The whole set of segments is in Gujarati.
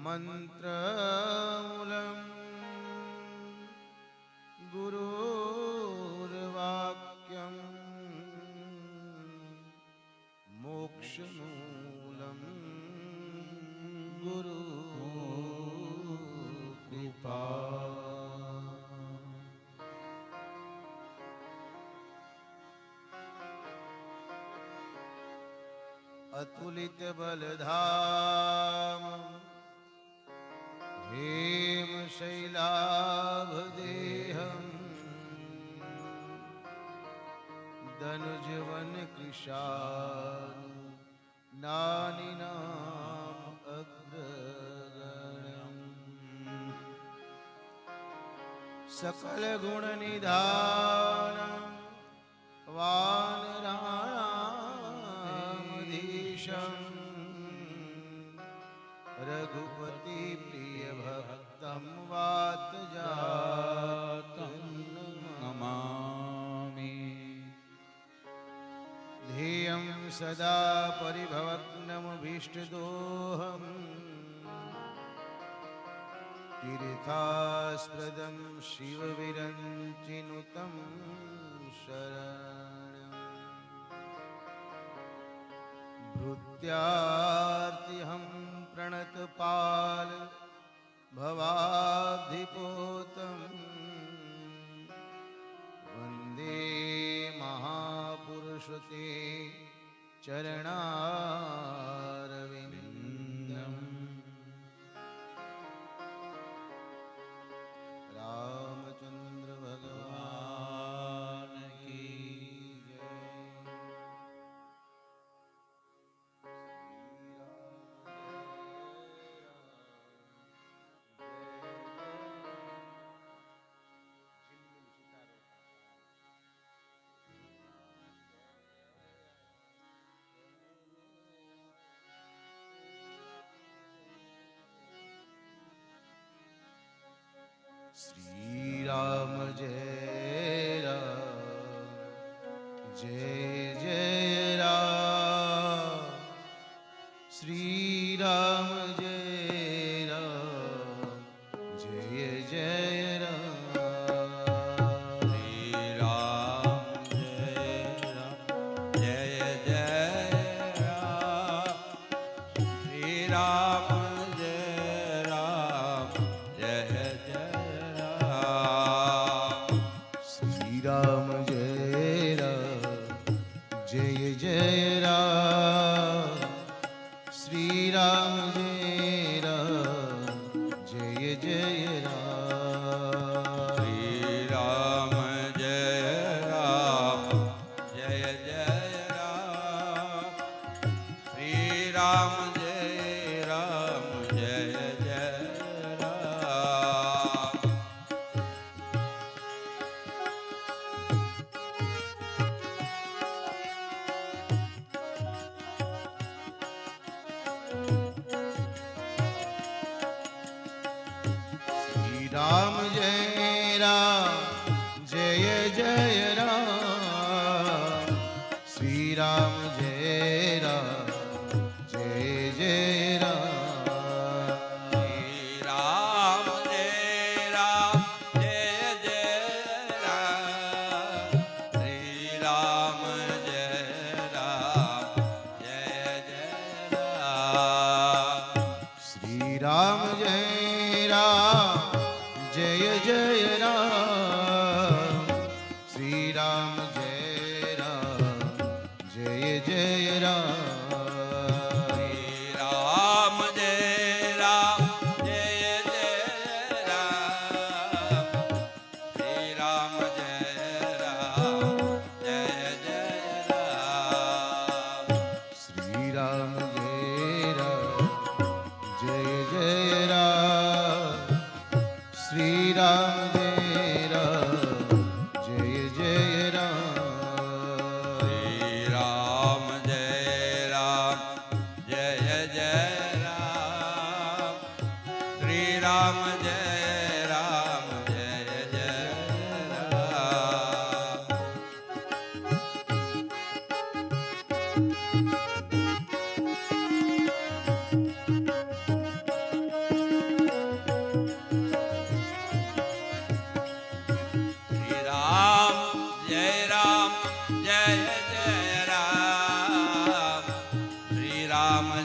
मन्त्रमूलं गुरुर्वाक्यं मोक्षमूलं गुरुकृपा। अतुलित बलधाम हेमशैलाभदेहम् दनुजवन कृशानुनानिनाम् अग्रगण्यम् सकल गुण निधानम् वानराणामधीशम् रघुपति प्रिय भक्तं वातजातं नमामि। ध्येयं सदा परिभवग्नमभीष्टदोहम् तीर्थास्पदं शिवविरञ्चिनुतं शरणम्। भृत्यार्तिहं प्रणतपाल भवाब्धिपोतं वन्दे महापुरुष ते चरणारविन्दम्। रामचंद्र भगवान की जय। श्री राम जय राम जय जय राम। श्री राम जय राम जय जय राम। श्री राम जय राम जय जय राम। श्री राम जय राम जय जय राम। श्री राम जय राम जय जय राम। श्री राम जय राम जय जय राम। श्री राम जय राम जय जय राम। श्री राम जय राम जय जय राम। श्री राम जय राम जय जय राम। श्री राम जय राम जय जय राम। श्री राम जय राम जय जय राम। श्री राम जय राम जय जय राम। श्री राम जय राम जय जय राम।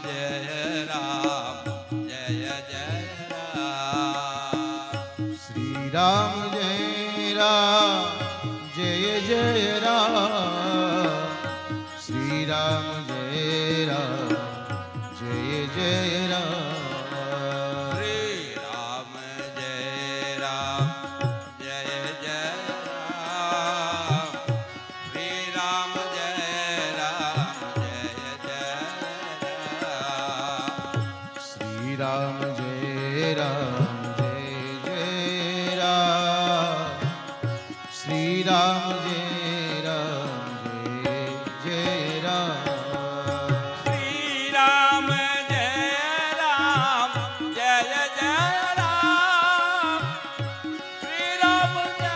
જય રામ જય જય રામ શ્રી રામ જય રામ જય જય રામ શ્રી રામ જય રામ જય જય રામ શ્રી રામ જય રામ જય જય રામ શ્રી રામ જય રામ જય જય રામ શ્રી રામ જય રામ જય જય રામ શ્રી રામ જય રામ જય જય રામ શ્રી રામ જય રામ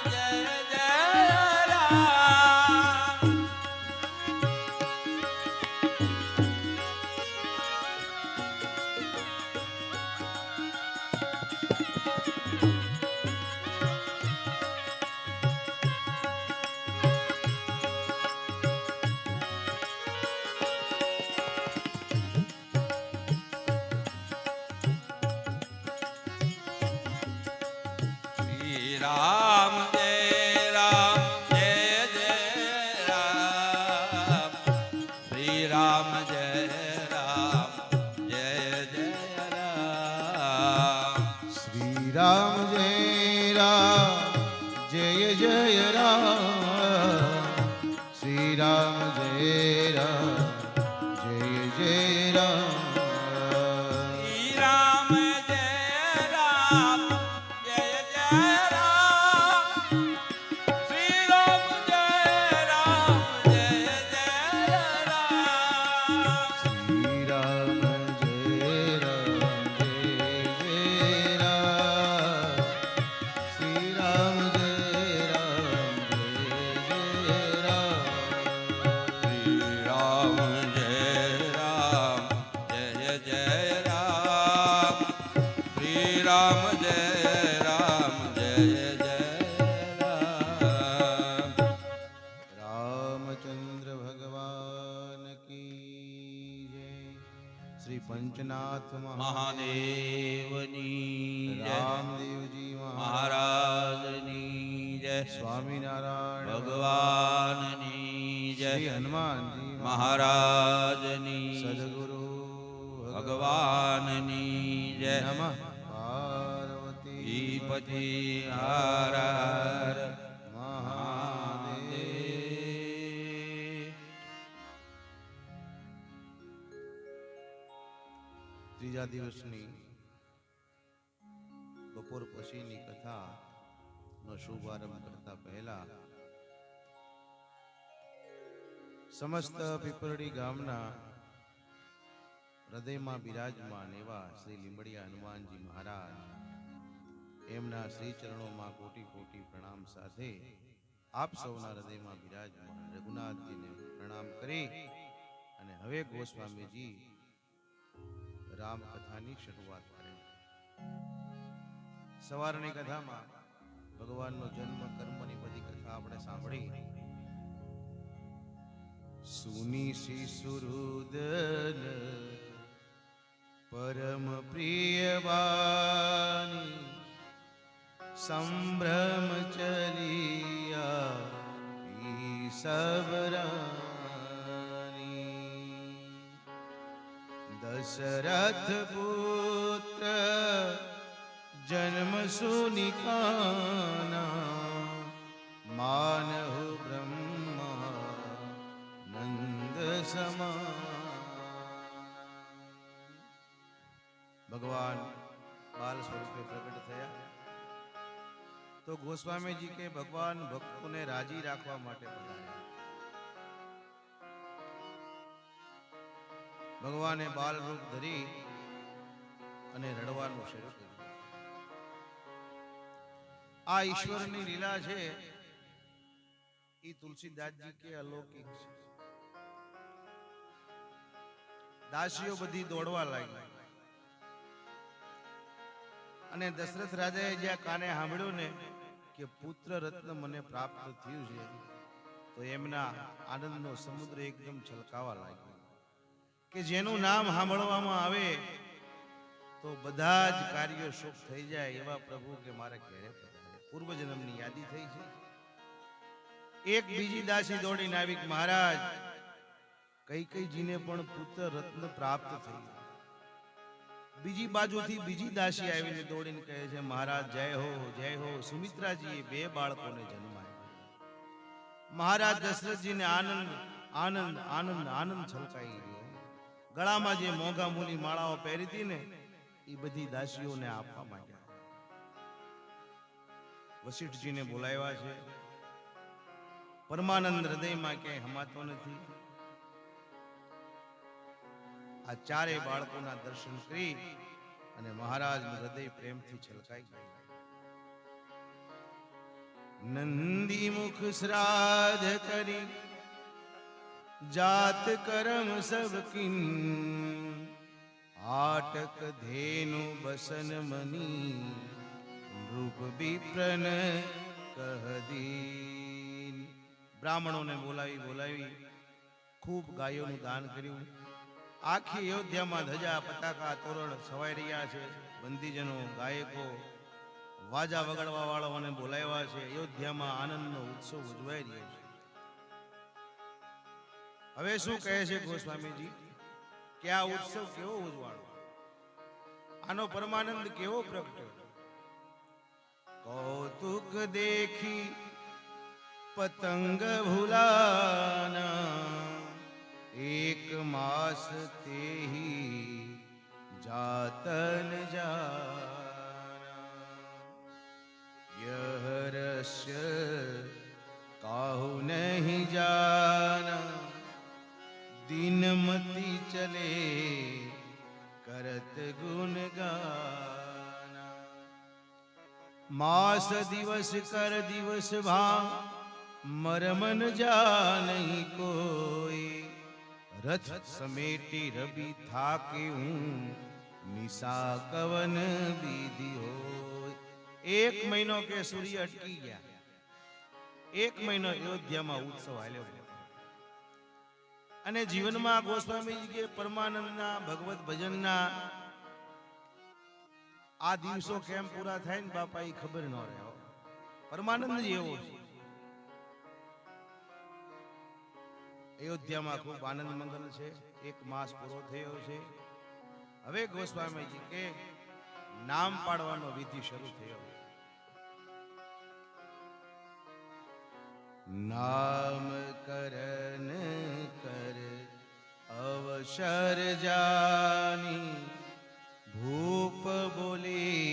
જય જય રામ શ્રી રામ જય રામ જય જય રામ શ્રી રામ જય રામ જય જય રામ શ્રી રામ જય રામ જય જય રામ શ્રી રામ જય રામ જય જય રામ શ્રી રામ જય રામ જય જય રામ શ્રી રામ જય રામ જય જય રામ શ્રી રામ જય રામ જય જય રામ શ્રી રામ જય રામ જય જય રામ શ્રી રામ જય રામ જય જય રામ શ્રી રામ જય રામ જય જય રામ શ્રી રામ જય રામ જય જય રામ રામચંદ્ર ભગવાન કી જય શ્રી પંચનાથ મહાદેવની જય રામદેવજી મહારાજની જય સ્વામિનારાયણ ભગવાનની જય શ્રી હનુમાનજી મહારાજની સદગુરુ ભગવાનની જય નમઃ પાર્વતી પતિ હર હર મહાદેવ ત્રીજા દિવસની બપોર પછીની કથાનો શુભારંભ કરતા પહેલા સમસ્ત પીપરડી ગામના હૃદયમાં બિરાજમાન એવા શ્રી લીંબડિયા હનુમાનજી મહારાજ એમના શ્રી ચરણોમાં કોટી કોટી પ્રણામ સાથે આપ સૌના હૃદયમાં બિરાજમાન રઘુનાથજીને પ્રણામ કરી અને હવે ગોસ્વામીજી રામ કથાની શરૂઆત કરે. સવારની કથામાં ભગવાનનો જન્મ કર્મની બધી કથા આપણે સાંભળી. સુની શિશુરુદન પરમ પ્રિય વાણી સંભ્રમ ચલિયા ઈ સબરાની દશરથ પુત્ર જન્મ સુનિકાના માનહુ બ્રહ્મા નંદ સમા. ભગવાન બાલ સ્વરૂપે પ્રગટ થયા તો ગોસ્વામીજી કે ભગવાન ભક્તોને રાજી રાખવા માટે પધાર્યા. ભગવાને બાલ રૂપ ધરી અને રડવાનું શરૂ કર્યું. આ ઈશ્વરની લીલા છે એ તુલસીદાસજી કે અલૌકિક છે. દાસીઓ બધી દોડવા લાગી અને દશરથ રાજાએ જ્યાં કાને સાંભળ્યું ને કે પુત્ર રત્ન મને પ્રાપ્ત થયું છે તો એમના આનંદનો સમુદ્ર એકદમ છલકાવા લાગ્યો. કે જેનું નામ સાંભળવામાં આવે તો બધા જ કાર્યો શુભ થઈ જાય એવા પ્રભુ કે મારા ઘરે પધારે. પૂર્વજન્મની યાદી થઈ છે. એક બીજી દાસી દોડીને આવી કે મહારાજ કૈકેયીજીને પણ પુત્ર રત્ન પ્રાપ્ત થયું. બીજી બાજુથી બીજી દાસી આવીને દોડીને કહે છે મહારાજ જય હો સુમિત્રાજીએ 2 બાળકોને જન્મ આપ્યો. મહારાજ દશરથજીને આનંદ આનંદ આનંદ આનંદ છલકાઈ ગયો. ગળામાં જે મોંઘા મૂલી માળાઓ પહેરી હતી ને એ બધી દાસીઓને આપવા માંડ્યા. વશિષ્ઠજીને બોલાવ્યા છે. પરમાનંદ હૃદયમાં ક્યાંય હમાતો નથી. આ 4 બાળકોના દર્શન કરી અને મહારાજનું હૃદય પ્રેમથી છલકાઈ ગયું. નંદી મુખ શ્રાદ્ધ કરી જાત કરમ સબ કિન આટક ધેનુ બસન મની રૂપ વિપ્રન કહદીન. બ્રાહ્મણોને બોલાવી ખૂબ ગાયોનું દાન કર્યું. આખી અયોધ્યામાં ધજા પતાકા તોરણ છવાઈ રહ્યા છે. બંદીજનો ગાયકો વાજા વગાડવા વાળાઓને બોલાવ્યા છે. અયોધ્યામાં આનંદનો ઉત્સવ ઉજવાઈ રહ્યો છે. હવે શું કહે છે ગોસ્વામીજી કે આ ઉત્સવ કેવો ઉજવાણો, આનો પરમાનંદ કેવો પ્રગટ્યો. કૌતુક દેખી પતંગ ભુલાના એક માસ તેહી જાતન જાના. યહ રસ્ય કાહુ નહીં જાના દિનમતી ચલે કરત ગુણ ગાના. માસ દિવસ કર દિવસ ભા મરમન જાનહી કોઈ રથ સમેટી રબી થાકે હું નિશા કવન બીધી હોય. 1 મહિનો કે સૂર્ય અટકી ગયા. 1 મહિનો અયોધ્યામાં ઉત્સવ હાલ્યો. અને જીવનમાં ગોસ્વામીજી કે પરમાનંદના ભગવત ભજનના આ દિવસો કેમ પૂરા થાય ને બાપા એ ખબર ન રહે. પરમાનંદ જ એવો છે. અયોધ્યામાં ખૂબ આનંદ મંગલ છે. 1 માસ પૂરો થયો છે. હવે ગોસ્વામીજી કે નામ પાડવાનો વિધિ શરૂ થયો. નામ કરન કર અવસર જાની ભૂપ બોલી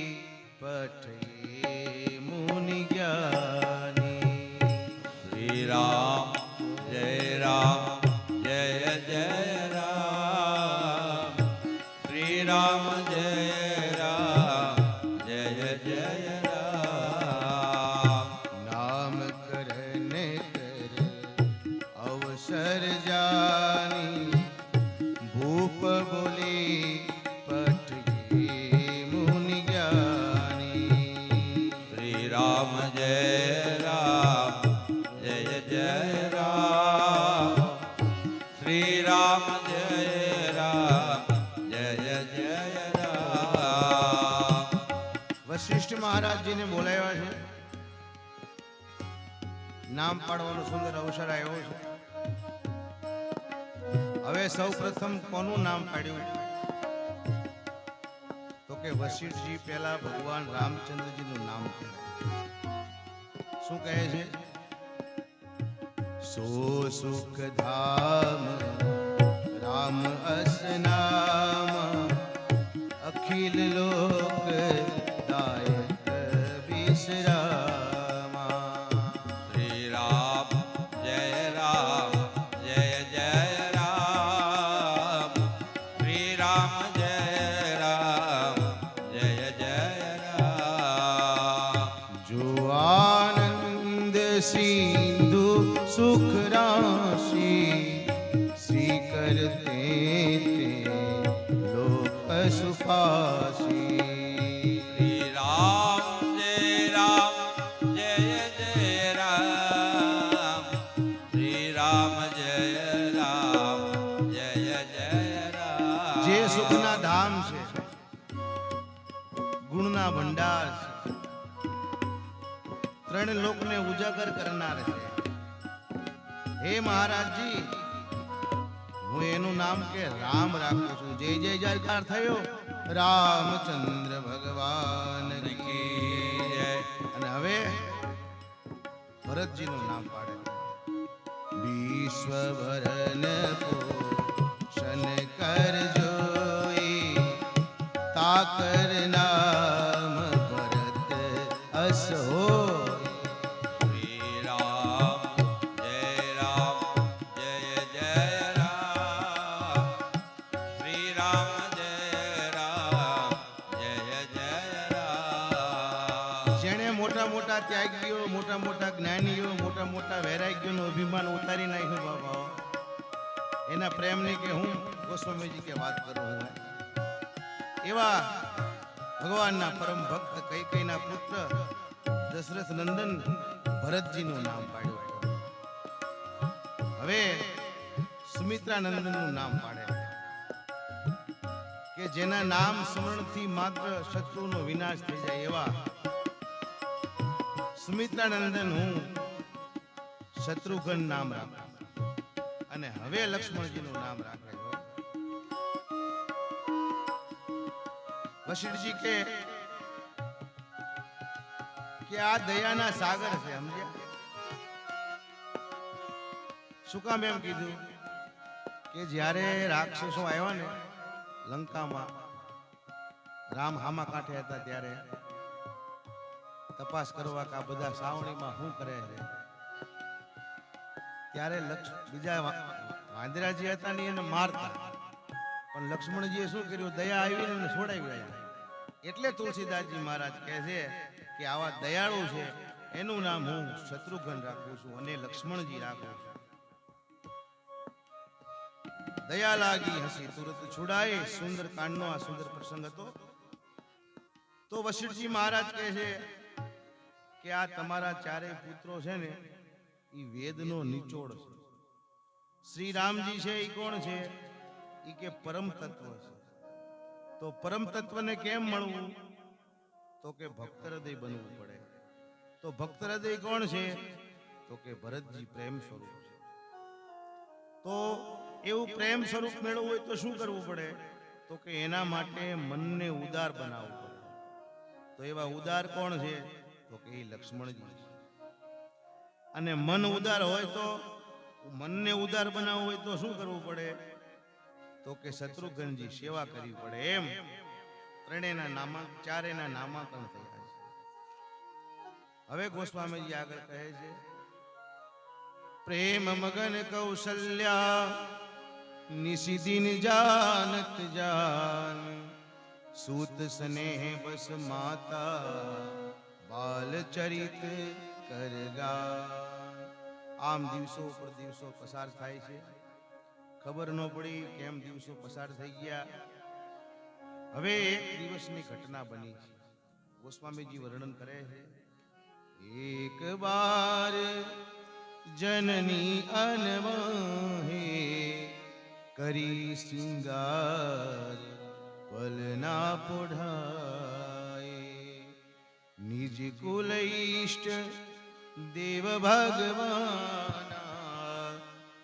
પઠે મુનિ જ્ઞાની. શ્રી રામ જય જય જય રામ. શ્રી રામ જય જય રામ. નામ કરન કર અવસર જાની ભૂપ બોલી પઠે મુનિ જ્ઞાની. શ્રી રામ જય જય રામ. શ્રી રામ જય જય રામ. વશિષ્ઠ મહારાજજીને બોલાવ્યા છે. નામ પાડવાનો સુંદર અવસર આવ્યો છે. હવે સૌ પ્રથમ કોનું નામ પાડ્યું તો કે વશિષ્ઠજી પહેલા ભગવાન રામચંદ્રજીનું નામ કર્યું. શું કહે છે? સો સુખ ધામ રામ અસ નામ અખિલ લોક દાયક વિશ્રામા. શ્રી રામ જય જય રામ. શ્રી રામ જય જય રામ. જો આનંદ સિંધુ સુખ રાશિ શ્રી કરતે તે લોક સુખાસી. શ્રી રામ જય રામ. શ્રી રામ જય જય જે સુખના ધામ છે, ગુણના ભંડાર છે, ત્રણ લોકને ઉજાગર કરનાર છે. હે મહારાજજી, હું એનું નામ કે રામ રાખું છું. જય જય જયકાર થયો રામચંદ્ર ભગવાન કી જય. અને હવે ભરતજીનું નામ પાડે. વિશ્વભરન પોષણ કર જોઈ, તાકર નામ ભરત અસ હોય. શ્રી રામ જય જય રામ. શ્રી રામ જય જય રામ. જેણે મોટા મોટા ત્યાગીઓ, મોટા મોટા જ્ઞાનીઓ, મોટા મોટા વૈરાગ્યોનું અભિમાન ઉતારી નાખ્યું બાબા, એના પ્રેમની કે હું ગોસ્વામીજી કે વાત કરું હું. એવા ભગવાનના પરમ ભક્ત કૈકેયીના પુત્ર દશરથ નંદન ભરતજીનું નામ પાડ્યું. હવે સુમિત્રા નંદનનું નામ પાડે કે જેના નામ સ્મરણથી માત્ર શત્રુનો વિનાશ થઈ જાય એવા સુમિત્રા નંદન હું શત્રુઘ્ન નામ રાખું. અને હવે લક્ષ્મણજીનું નામ રાખે છો. વશિષ્ઠજી કે આ દયાના સાગર છે, સમજ્યા? શું કામ એમ કીધું કે જ્યારે રાક્ષસો આવ્યા ને લંકામાં, રામ હામા કાંઠે હતા ત્યારે તપાસ કરવા કે આ બધા સાવણીમાં શું કરે છે, ત્યારે બીજા વાંદરાજી હતા ને એને મારતા, પણ લક્ષ્મણજીએ શું કર્યું? દયા આવીને એને છોડાવી રહ્યા. એટલે તુલસીદાસજી મહારાજ કહે છે કે આવા દયાળુ છે એનું નામ હું શત્રુઘ્ન રાખું છું અને લક્ષ્મણજી રાખું છું. દયા લાગી હસી તુરત છુડાય, સુંદર કાંડનો આ સુંદર પ્રસંગ હતો. તો વશિષ્ઠજી મહારાજ કહે છે કે આ તમારા ચારેય પુત્રો છે ને એ વેદનો નિચોડ છે. શ્રી રામજી છે એ કોણ છે? એ કે પરમ તત્વ છે. તો પરમ તત્વને કેમ મળવું? તો કે ભક્ત હૃદય બનવું પડે. તો ભક્ત હૃદય કોણ છે? તો કે ભરતજી પ્રેમ સ્વરૂપ છે. તો એવું પ્રેમ સ્વરૂપ મેળવવું હોય તો શું કરવું પડે? તો કે એના માટે મનને ઉદાર બનાવવું પડે. તો એવા ઉદાર કોણ છે? તો કે એ લક્ષ્મણજી છે. અને મન ઉદાર હોય તો, મનને ઉદાર બનાવવું હોય તો શું કરવું પડે? તો કે શત્રુઘ્નજી સેવા કરવી પડે. એમ ત્રણેયના ચારેયના નામાંકન થયા છે. હવે ગોસ્વામીજી આગળ કહે છે, પ્રેમ મગન કૌશલ્યા નિશિદિન જાનત જાન, સૂત સ્નેહ બસ માતા બાલ ચરિત કરગા. આમ દિવસો પર દિવસો પસાર થાય છે, ખબર ન પડી કેમ દિવસો પસાર થઈ ગયા. હવે એક દિવસની ઘટના બની છે. ગોસ્વામીજી વર્ણન કરે છે, એક બાર જનની અનમોહે કરી શૃંગાર પલના પોઢાએ, નિજ કુલ ઇષ્ટ દેવ ભગવાના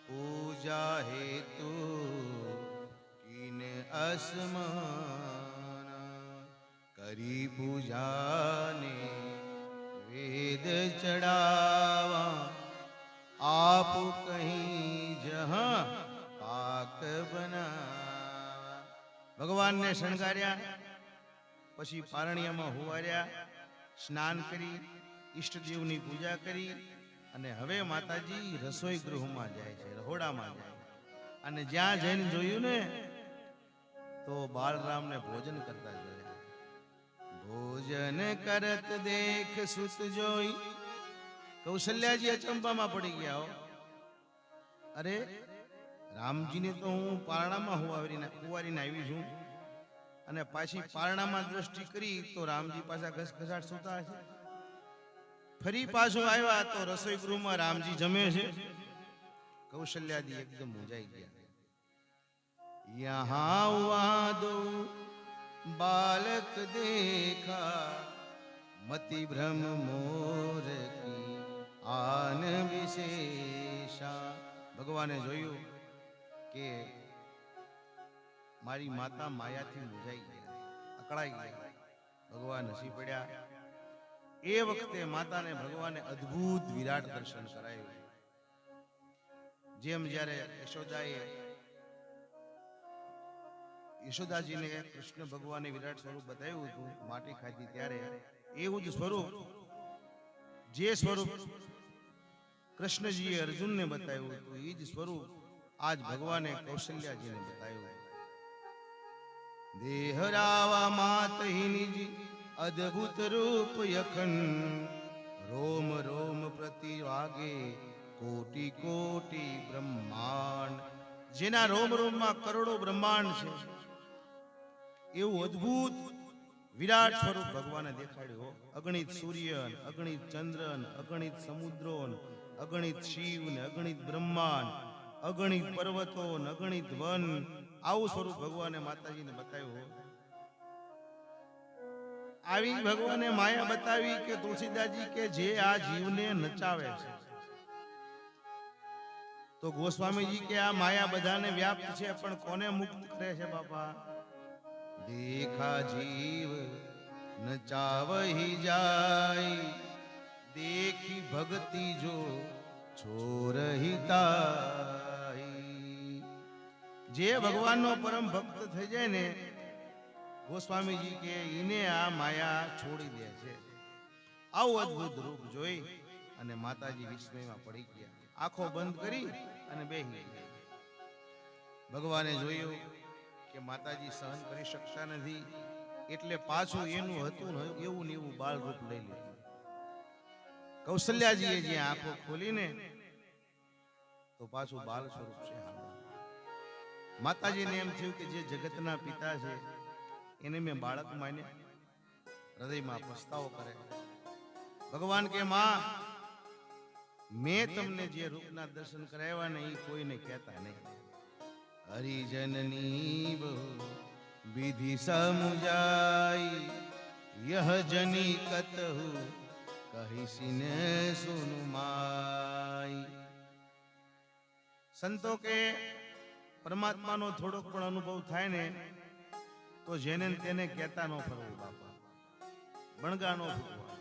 પૂજા હેતુ કિન અસમાના, કરી પૂજાને વેદ ચડાવા આપ કહી જહાં પાક બના. ભગવાનને શણગાર્યા, પછી પારણિયામાં હુવાર્યા, સ્નાન કરી, ઈષ્ટદેવની પૂજા કરી અને હવે માતાજી રસોઈ ગૃહમાં જાય છે, રહોડામાં જાય. અને જ્યાં જઈને જોયું ને તો બાળરામને ભોજન કરતા જોયા. ભોજન કરત દેખ સુત જોઈ, કૌશલ્યાજી અચંબામાં પડી ગયા. હો, અરે રામજીને તો હું પારણામાં કુંવારીને આવી છું અને પાછી પારણામાં દ્રષ્ટિ કરી તો રામજી પાછા ઘસઘસાટ સૂતા છે. ફરી પાછું આવ્યા તો રસોઈ ગૃહમાં રામજી જમે છે. કૌશલ્યાજી એકદમ મૂંઝાઈ ગયા. यहाँ हुआ दो बालक देखा, मति भ्रम मोर की आन विशेषા. ભગવાને જોયું કે મારી માતા માયાથી મૂંઝાઈ ગયા, અકળાઈ ગયા. ભગવાન હસી પડ્યા. એ વખતે માતાને ભગવાને અદ્ભુત વિરાટ દર્શન કરાયું. જેમ જ્યારે યશોદાજીને કૃષ્ણ ભગવાને વિરાટ સ્વરૂપ બતાવ્યું હતું માટી ખાધી ત્યારે, એવું જ સ્વરૂપ જે સ્વરૂપ કૃષ્ણજીએ અર્જુનને બતાવ્યું હતું એ જ સ્વરૂપ આજ ભગવાને કૌશલ્યાજીને બતાવ્યું. દેહરાવા માતહિની અદ્ભુત રૂપ યખન, રોમ રોમ પ્રતિવાગે કોટી કોટી બ્રહ્માંડ. જેના રોમ રોમમાં કરોડો બ્રહ્માંડ છે એવું અદ્ભુત વિરાટ સ્વરૂપ ભગવાને દેખાડ્યો. અગણિત સૂર્ય, અગણિત ચંદ્ર, અગણિત સમુદ્રો, અગણિત શિવ ને અગણિત બ્રહ્માંડ, અગણિત પર્વતો, અગણિત વન, આવું સ્વરૂપ ભગવાને માતાજીને બતાવ્યું. આવી ભગવાને માયા બતાવી કે તુલસીદાસજી કે જે આ જીવને નચાવે છે, તો ગોસ્વામીજી કે આ માયા બધાને વ્યાપ્ત છે પણ કોને મુક્ત કરે છે બાપા? દેખા જીવ નચાવહી જાય, દેખી ભક્તિ જો છોરહી તાઈ. જે ભગવાનનો પરમ ભક્ત થઈ જાય ને, ગોસ્વામીજી કે એને આ માયા છોડી દે છે. આવું અદ્ભુત રૂપ જોઈ અને માતાજી વિસ્મયમાં પડી ગયા. આંખો બંધ કરી અને બેસી ગયા. ભગવાને જોયું કે માતાજી સહન કરી શકતા નથી, એટલે પાછું એનું હતું એવું ને એવું બાળ રૂપ લઈ લીધું. કૌશલ્યાજીએ જે આંખો ખોલીને તો પાછું બાલ સ્વરૂપ છે. માતાજીને એમ થયું કે જે જગતના પિતા છે એને મેં બાળક માન્યા. હૃદયમાં પસ્તાવો કરે. ભગવાન કે માં, મેં તમને જે રૂપના દર્શન કરાવ્યા ને એ કોઈને કહેતા નહીં. હરિજનની બહુ વિધિ સમજાઈ, યહ જની કતહુ કહીસીને સુનુ માઈ. સંતો કે પરમાત્માનો થોડોક પણ અનુભવ થાય ને તો જેને તેને કહેતા ન ફરવું બાપા, બણગા ન ફૂટવા.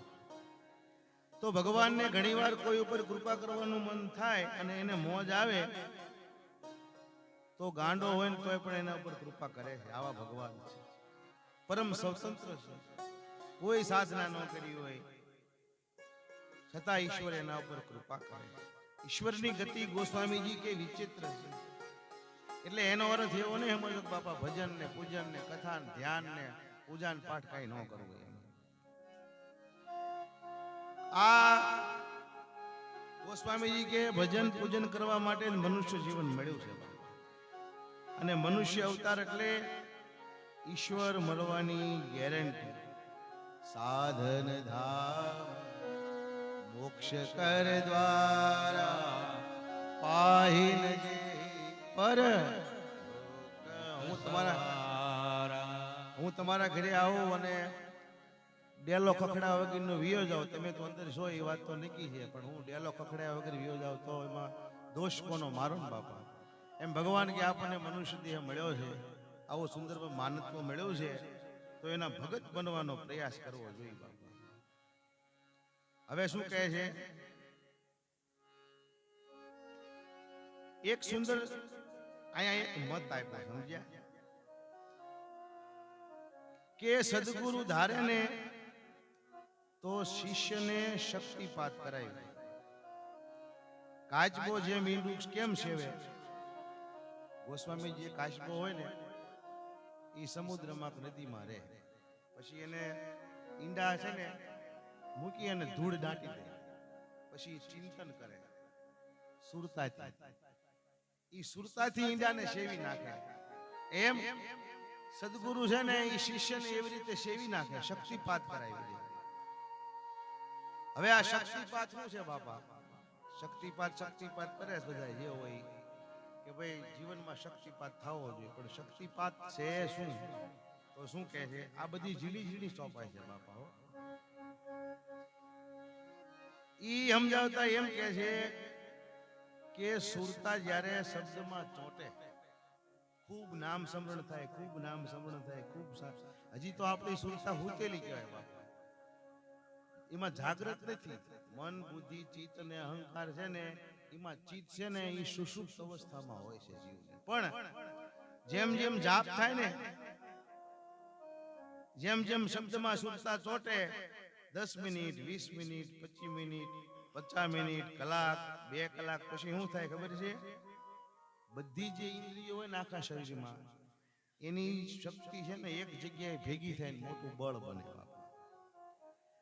તો ભગવાનને ઘણીવાર કોઈ ઉપર કૃપા કરવાનું મન થાય અને એને મોજ આવે તો ગાંડો હોય ને તોય પણ એના ઉપર કૃપા કરે છે. આવા ભગવાન છે, પરમ સ્વતંત્ર છે. કોઈ સાધના ન કરી હોય છતાં ઈશ્વર એના ઉપર કૃપા કરે. ઈશ્વરની ગતિ ગોસ્વામીજી કે વિચિત્ર છે. એટલે એનો અર્થ એવો નહીં સમજો કે બાપા ભજન ને પૂજન ને કથા ને ધ્યાન ને પૂજા ને પાઠ કઈ ન કરવું. આ ગોસ્વામીજી કે ભજન પૂજન કરવા માટે મનુષ્ય જીવન મળ્યું છે. અને મનુષ્ય અવતાર એટલે ઈશ્વર મળવાની ગેરંટી. સાધન ધામ મોક્ષ કર દ્વારા પાહિન જે પર. હું તમારા ઘરે આવું અને ડેલો ખખડા વગરનો વિયો જાવ, તમે તો અંદર છો એ વાત તો નક્કી છે, પણ હું ડેલો ખખડાયા વગર વિયો જાવ તો એમાં દોષ કોનો? મારો ને બાપા. એમ ભગવાન કે આપણને મનુષ્ય દેહ મળ્યો છે, આવો સુંદર માનત્વ મળ્યું છે, તો એના ભગત બનવાનો પ્રયાસ કરવો જોઈએ બાપા. હવે શું કહે છે? એક સુંદર અહીંયા મત આપ્યો, સમજ્યા? કે સદગુરુ ધારે ને તો શિષ્યને શક્તિપાત કરાય. કાચબો જે મીંડું કેમ સેવે? ગોસ્વામી જે કાચબો હોય ને એ સમુદ્રમાં નદીમાં રહે, પછી એને ઈંડા છે ને મૂકી અને ધૂળ દાટી દે, પછી ચિંતન કરે સુરતાથી. એ સુરતાથી ઈંડાને સેવી નાખે. એમ સદગુરુ છે ને એ શિષ્યને એવી રીતે સેવી નાખે, શક્તિપાત કરાવી દે. હવે આ શક્તિપાત શું છે બાપા? શક્તિપાત કરે બધા જે હોય કે ભાઈ જીવનમાં શક્તિપાત થવો જોઈએ, પણ શક્તિપાત છે શું? તો શું કહે છે? આ બધી ઝીલી ઝીલી ચોપાઈ છે બાપા હો. ઈ સમજાવતા એમ કે છે કે સુરતા જ્યારે શબ્દમાં ચોંટે, ખૂબ નામ સ્મરણ થાય, ખૂબ નામ સ્મરણ થાય, ખૂબ હજી તો આપણી સુરતા હુતેલી કહેવાય બાપા. એમાં જાગૃત નથી. મન, બુદ્ધિ, ચિત્ત અને અહંકાર છે ને, એમાં ચિત્ત છે ને એ સુષુપ્ત અવસ્થામાં હોય છે જીવને. પણ જેમ જેમ જાપ થાય ને, જેમ જેમ શબ્દમાં સુરતા ચોંટે, 10 મિનિટ, 20 મિનિટ, 25 મિનિટ, 50 મિનિટ, કલાક, 2 કલાક પછી શું થાય ખબર છે? બધી જે ઇન્દ્રિયો હોય ને આખા શરીરમાં, એની શક્તિ છે ને એક જગ્યાએ ભેગી થાય, મોટું બળ બને બાપા.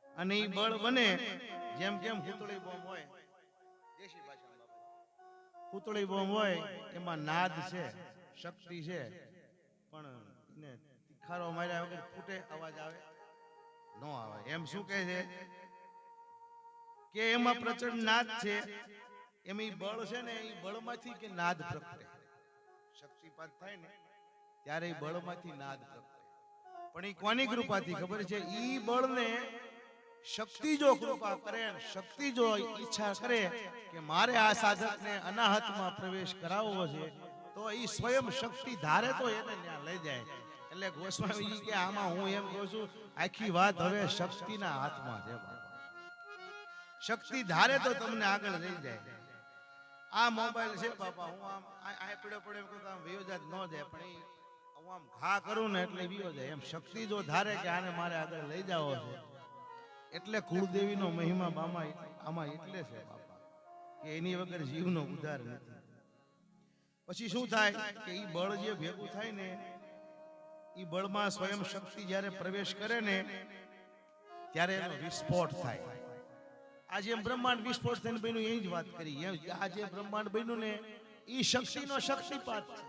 અને એ બળ બને જેમ જેમ હુતળી બોમ્બ હોય, દેશી ભાષામાં બાપા, હુતળી બોમ્બ હોય એમાં નાદ છે, શક્તિ છે, પણ એને તિખારો માર્યા વગર ફૂટે, અવાજ આવે ન આવે. એમ શું કહે છે કે એમાં પ્રચંડ નાદ છે, એમાં ઈ બળ છે ને, એ બળમાંથી કે નાદ પ્રગટે. શક્તિપાત થાય ને ત્યારે એ બળમાંથી નાદ પ્રગટે. પણ એ કોની કૃપાથી ખબર છે? ઈ બળને શક્તિ જો કૃપા કરે, શક્તિ જો ઈચ્છા કરે કે મારે આ સાધકને અનાહતમાં પ્રવેશ કરાવવો છે, તો ઈ સ્વયં શક્તિ ધારે તો એને ત્યાં લઈ જાય. એટલે ગોસ્વામીજી કે આમાં હું એમ કહું છું, આખી વાત હવે શક્તિના હાથમાં છે. શક્તિ ધારે તો તમને આગળ લઈ જાય. આ મોબાઈલ છે બાપા, હું આમ આ પડ્યો પડ્યો આમ વિયોજાત ન જાય, પણ હું આમ ઘા કરું ને એટલે વિયો જાય. એમ શક્તિ જો ધારે કે આને મારે આગળ લઈ જાવો છે, એટલે કુળદેવીનો મહિમા આમાં એટલે છે બાપા કે એની વગર જીવનો ઉદ્ધાર નથી. પછી શું થાય કે ઈ બળ જે ભેગું થાય ને, ઈ બળમાં સ્વયં શક્તિ જ્યારે પ્રવેશ કરે ને, ત્યારે એનો વિસ્ફોટ થાય. આ જેમ બ્રહ્માંડ વિસ્ફોટ થઈને બન્યું એની જ વાત કરી. આ જે બ્રહ્માંડ બન્યું ને, ઈ શક્તિનો શક્તિપાત છે.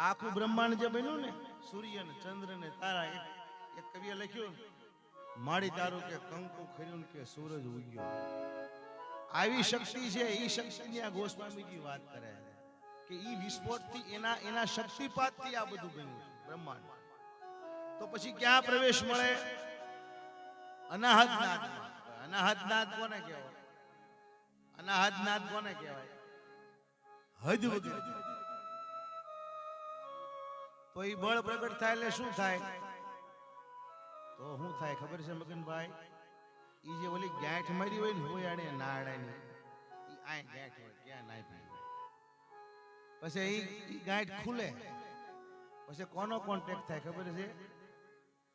આખું બ્રહ્માંડ જે બન્યું ને, સૂર્ય ને ચંદ્ર ને તારા, એક કવિએ લખ્યું, માડી તારું કે કંકુ ખર્યું કે સૂરજ ઉગ્યો. આવી શક્તિ છે. ઈ શક્તિની આ ગોસ્વામીજી વાત કરે કે ઈ વિસ્ફોટથી એના શક્તિપાતથી આ બધું બન્યું બ્રહ્માંડ. તો પછી ક્યાં પ્રવેશ મળે? અનાહત નાદમાં. અનાહત નાદ કોને કહેવાય? અનાહત નાદ કોને કહેવાય? હદ વગર. તો ઈ બળ પ્રગટ થાય એટલે શું થાય? તો શું થાય ખબર છે મગનભાઈ? ઈ જે ઓલી ગાંઠ મારી હોય ને હોયાડે નાડાની, ઈ આ ગાંઠ હોય ક્યાં નાખી, પછી ઈ ગાંઠ ખુલે, પછી કોનો કોન્ટેક્ટ થાય ખબર છે?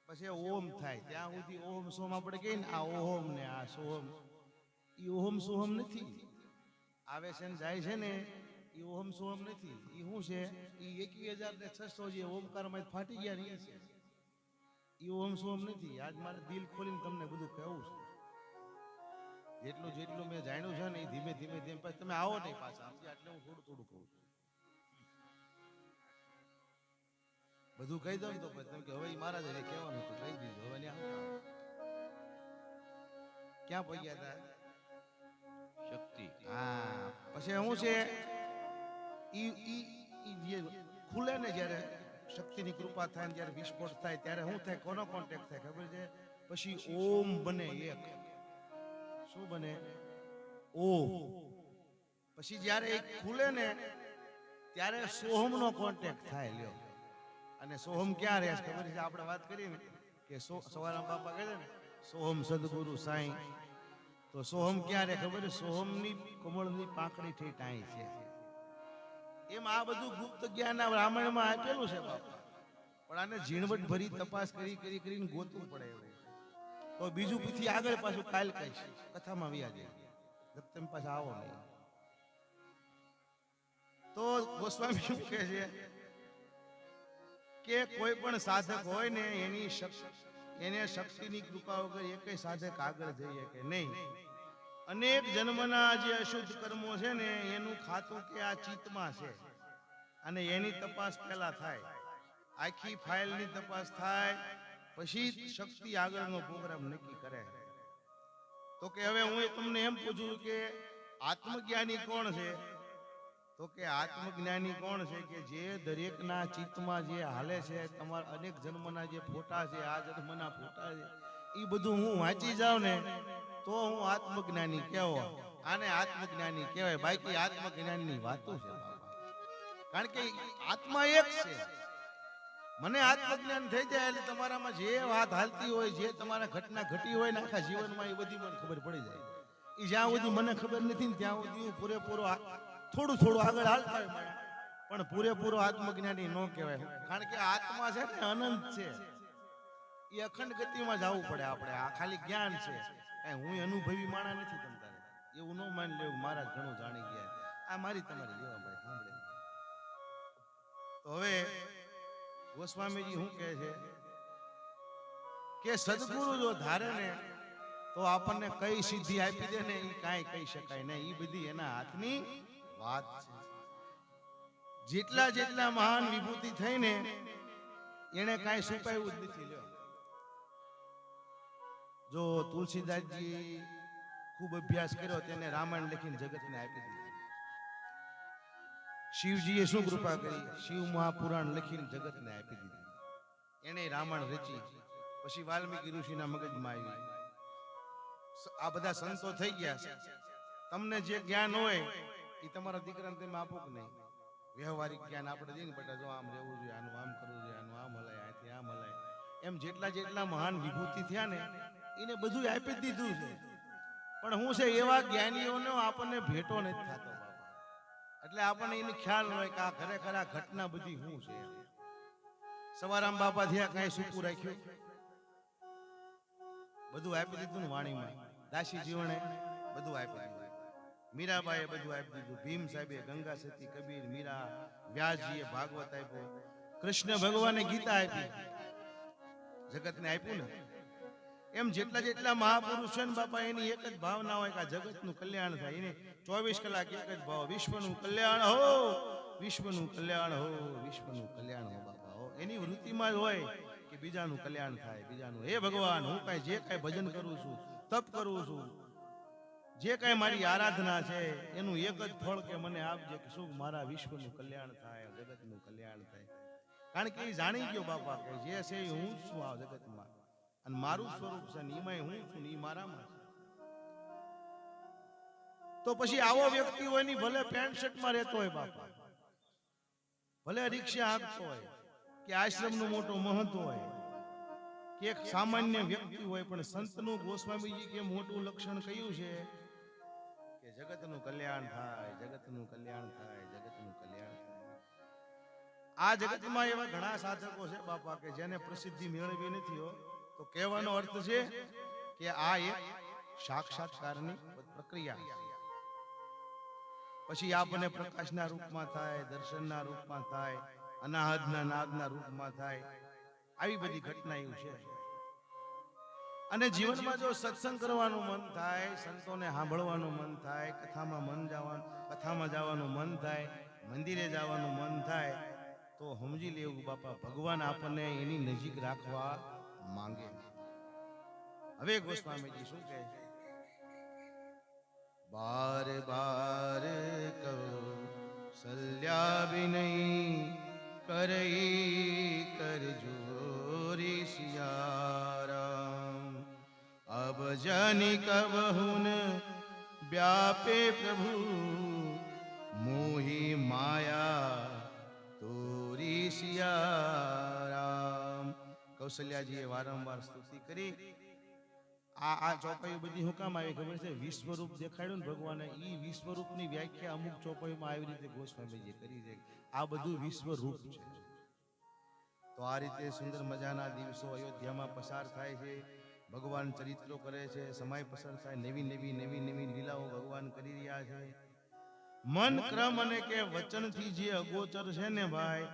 પછી ઓમ થાય. ત્યાં સુધી ઓમ સોમ આપણે કહીએ ને, આ ઓમ ને આ સોમ, ઈ ઓમ સોમ નથી. આવે છે ને જાય છે ને, ઈ ઓમ સોમ નથી. ઈ શું છે? ઈ 21,600 જે ઓમકારમાં ફાટી ગયા ને છે. ઈ ઓમ સોમ નથી. આજ મારે દિલ ખોલીને તમને બધું કહેવું છે. જેટલું મેં જાણ્યું છે ને, એ ધીમે ધીમે પછી તમે આવો નહીં પાછા, એટલે હું થોડું કહું છું. બધું કહી દઉં તો પછી તમે કે હવે મારા જ કહેવાનું હતું, કહી દીધું. હવે ક્યાં પહોંચ્યા હતા? શક્તિ. હા, પછી શું છે? જે ખુલે ને, જ્યારે શક્તિની કૃપા થાય ને, જ્યારે વિસ્ફોટ થાય ત્યારે શું થાય? કોનો કોન્ટેક્ટ થાય ખબર છે? પછી ઓમ બને એક. શું બને? ઓમ. પછી જ્યારે એક ખુલે ને, ત્યારે સોહમનો કોન્ટેક્ટ થાય. લ્યો, અને સોહમ ક્યાં રહે ખબર છે? આપણે વાત કરીએ ને કે સવારામ બાપા કહે છે ને, સોહમ સદગુરુ સાંઈ. તો સોહમ ક્યાં રહે ખબર છે? સોહમની કમળની પાંખડી થી ટાઈ છે. એમ આ બધું ગુપ્ત જ્ઞાન રામાયણમાં આપેલું છે બાપા, પણ આને ઝીણવટ ભરી તપાસ કરીને ગોતવું પડે એવું. તો બીજું પછી આગળ પાછું કાલ કહીશ, કથામાં વ્યા જાય, તમે પાછા આવો નહીં. તો ગોસ્વામી શું કહે છે કે કોઈ પણ સાધક હોય ને, એને શક્તિની કૃપા વગર એકેય સાધક આગળ જઈએ કે નહીં. અનેક જન્મના જે અશુદ્ધ કર્મો છે ને, એનું ખાતું કે આ ચિત્તમાં છે, અને એની તપાસ પહેલા થાય. આખી ફાઇલની તપાસ થાય, પછી શક્તિ આગળનો પ્રોગ્રામ નક્કી કરે. તો કે હવે હું તમને એમ પૂછું કે આત્મજ્ઞાની કોણ છે? તો કે આત્મજ્ઞાની કોણ છે કે જે દરેકના ચિત્તમાં જે હાલે છે, તમારા અનેક જન્મના જે ફોટા છે, આ જન્મના ફોટા છે, એ બધું હું વાંચી જાઉં ને તો હું આત્મજ્ઞાની કહેવો. આને આત્મજ્ઞાની કહેવાય. બાકી આત્મજ્ઞાનની વાતો છે બાપા. કારણ કે આત્મા એક છે. મને આત્મજ્ઞાન થઈ જાય એટલે તમારામાં જે વાત હાલતી હોય, જે તમારા ઘટના ઘટી હોય ને આખા જીવનમાં, એ બધી મને ખબર પડી જાય. એ જ્યાં સુધી મને ખબર નથી ને ત્યાં સુધી હું પૂરેપૂરો થોડું થોડું આગળ હાલતા હોય મને, પણ પૂરેપૂરો આત્મજ્ઞાની ન કહેવાય. કારણ કે આત્મા છે ને અનંત છે, એ અખંડ ગતિમાં જવું પડે આપણે. આ ખાલી જ્ઞાન છે, હું અનુભવી માણા નથી. તમ તારે એવું ન માની લેવું મહારાજ ઘણું જાણી ગયા. આ મારી તમારી લેવા ભાઈ સાંભળે. તો હવે ગોસ્વામીજી શું કહે છે કે સદગુરુ જો ધારે ને તો આપણને કઈ સિદ્ધિ આપી દે ને એ કાંઈ કહી શકાય નહીં. એ બધી એના હાથની વાત છે. જેટલા જેટલા મહાન વિભૂતિ થઈને એને કાંઈ છુપાયું જ નથી. લ્યો, જો તુલસીદાસજી ખૂબ અભ્યાસ કર્યો, તેને રામાયણ લખીને જગતને આપી દીધી. શિવજીએ શું કૃપા કરી? શિવ મહાપુરાણ લખીને જગતને આપી દીધી. એને રામાયણ રચી. પછી વાલ્મીકી ઋષિના મગજમાં આવી. આ બધા સંતો થઈ ગયા. તમને જે જ્ઞાન હોય એ તમારા દીકરાને તમે આપો કે નહીં? વ્યવહારિક જ્ઞાન આપણે દઈને બેટા જો આમ રહેવું જોઈએ, આનું આમ કરવું જોઈએ, આનું આમ હલાય, આથી આમ હલાય. એમ જેટલા જેટલા મહાન વિભૂતિ થયા ને એને બધું આપી જ દીધું છે. પણ હું છે એવા જ્ઞાનીઓનો આપણને ભેટો નથી થતો બાપા. એટલે આપણને એનો ખ્યાલ ન હોય કે આ ખરેખર આ ઘટના બધી શું છે. સવારામ બાપા થયા, કાંઈ સૂકું રાખ્યું? બધું આપી દીધું ને વાણીમાં. દાસી જીવણે બધું આપી દીધું. મીરાબાઈએ બધું આપી દીધું. ભીમ સાહેબે ગંગા સતી, કબીર, મીરા, વ્યાસજીએ ભાગવત આપ્યો, કૃષ્ણ ભગવાને ગીતા આપી, જગતને આપ્યું ને. એમ જેટલા જેટલા મહાપુરુષ છે ને બાપા, એની એક જ ભાવના હોય કે આ જગતનું કલ્યાણ થાય. એને 24 કલાક એક જ ભાવ, વિશ્વનું કલ્યાણ હો, વિશ્વનું કલ્યાણ હો, વિશ્વનું કલ્યાણ હો બાપા હો. એની વૃત્તિમાં જ હોય કે બીજાનું કલ્યાણ થાય, બીજાનું. હે ભગવાન, હું કાંઈ જે કાંઈ ભજન કરું છું, તપ કરું છું, જે કાંઈ મારી આરાધના છે, એનું એક જ ફળ કે મને આપજે કે શું મારા વિશ્વનું કલ્યાણ થાય, જગતનું કલ્યાણ થાય. કારણ કે એ જાણી ગયો બાપા કે જે છે એ હું જ છું આ જગતમાં, અને મારું સ્વરૂપ છે ને એમાંય હું છું ને એ મારામાં છે. તો પછી આવો વ્યક્તિ હોય ની ભલે પેન્ટ શર્ટમાં રહેતો હોય બાપા, ભલે રિક્ષા હાંકતો હોય, કે આશ્રમનું મોટો મહંત હોય, કે એક સામાન્ય વ્યક્તિ હોય, પણ સંતનું ગોસ્વામીજી કે મોટું લક્ષણ કયું છે કે જગતનું કલ્યાણ થાય, જગતનું કલ્યાણ થાય, જગતનું કલ્યાણ થાય. આ જગતમાં એવા ઘણા સાધકો છે બાપા કે જેને પ્રસિદ્ધિ મેળવી નથી હો. તો કહેવાનો અર્થ છે કે આ એક સાક્ષાત્કારની પ્રક્રિયા છે. પછી આપણને પ્રકાશના રૂપમાં થાય, દર્શનના રૂપમાં થાય, અનાહદના નાદના રૂપમાં થાય. આવી બધી ઘટના એવું છે. અને જીવનમાં જો સત્સંગ કરવાનું મન થાય, સંતોને સાંભળવાનું મન થાય, કથામાં જવાનું મન થાય, મંદિરે જવાનું મન થાય, તો સમજી લેવું બાપા ભગવાન આપણને એની નજીક રાખવા માંગે. હવે ગોસ્વામીજી શું કહે છે? બાર બાર કૌશલ્યા વિનય કરઈ કર જોરી સિયારામ, અબ જની કબહુન વ્યાપે પ્રભુ, મોહી માયા તોરી સિયારામ. કૌશલ્યાજીએ વારંવાર સ્તુતિ કરી. આ ચોપાઈ બધી શું કામ આવી ખબર છે? વિશ્વરૂપ દેખાડ્યું ને ભગવાને, ઈ વિશ્વરૂપની વ્યાખ્યા અમુક ચોપાઈમાં આવી રીતે ગોસ્વામીજીએ કરી છે. આ બધું વિશ્વરૂપ છે. તો આ રીતે સુંદર મજાના દિવસો અયોધ્યામાં પસાર થાય છે. ભગવાન ચરિત્રો કરે છે, સમય પસાર થાય, નવી નવી લીલાઓ ભગવાન કરી રહ્યા છે. મન ક્રમ અને કે વચનથી જે અગોચર છે ને ભાઈ,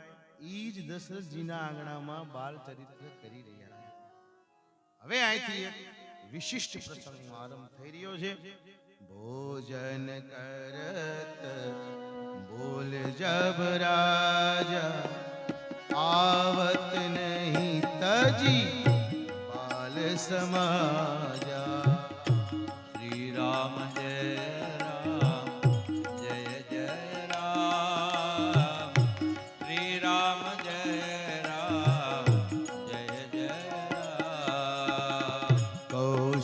ઈ જ દશરથજીના આંગણામાં બાલ ચરિત્ર કરી રહ્યા છે. હવે અહીંથી એક વિશિષ્ટ પ્રસંગનો આરંભ થઈ રહ્યો છે. ભોજન કરત બોલ જબ રાજા, आवत नहीं तजी बाल समाजा, श्री राम जय राम जय जय राम,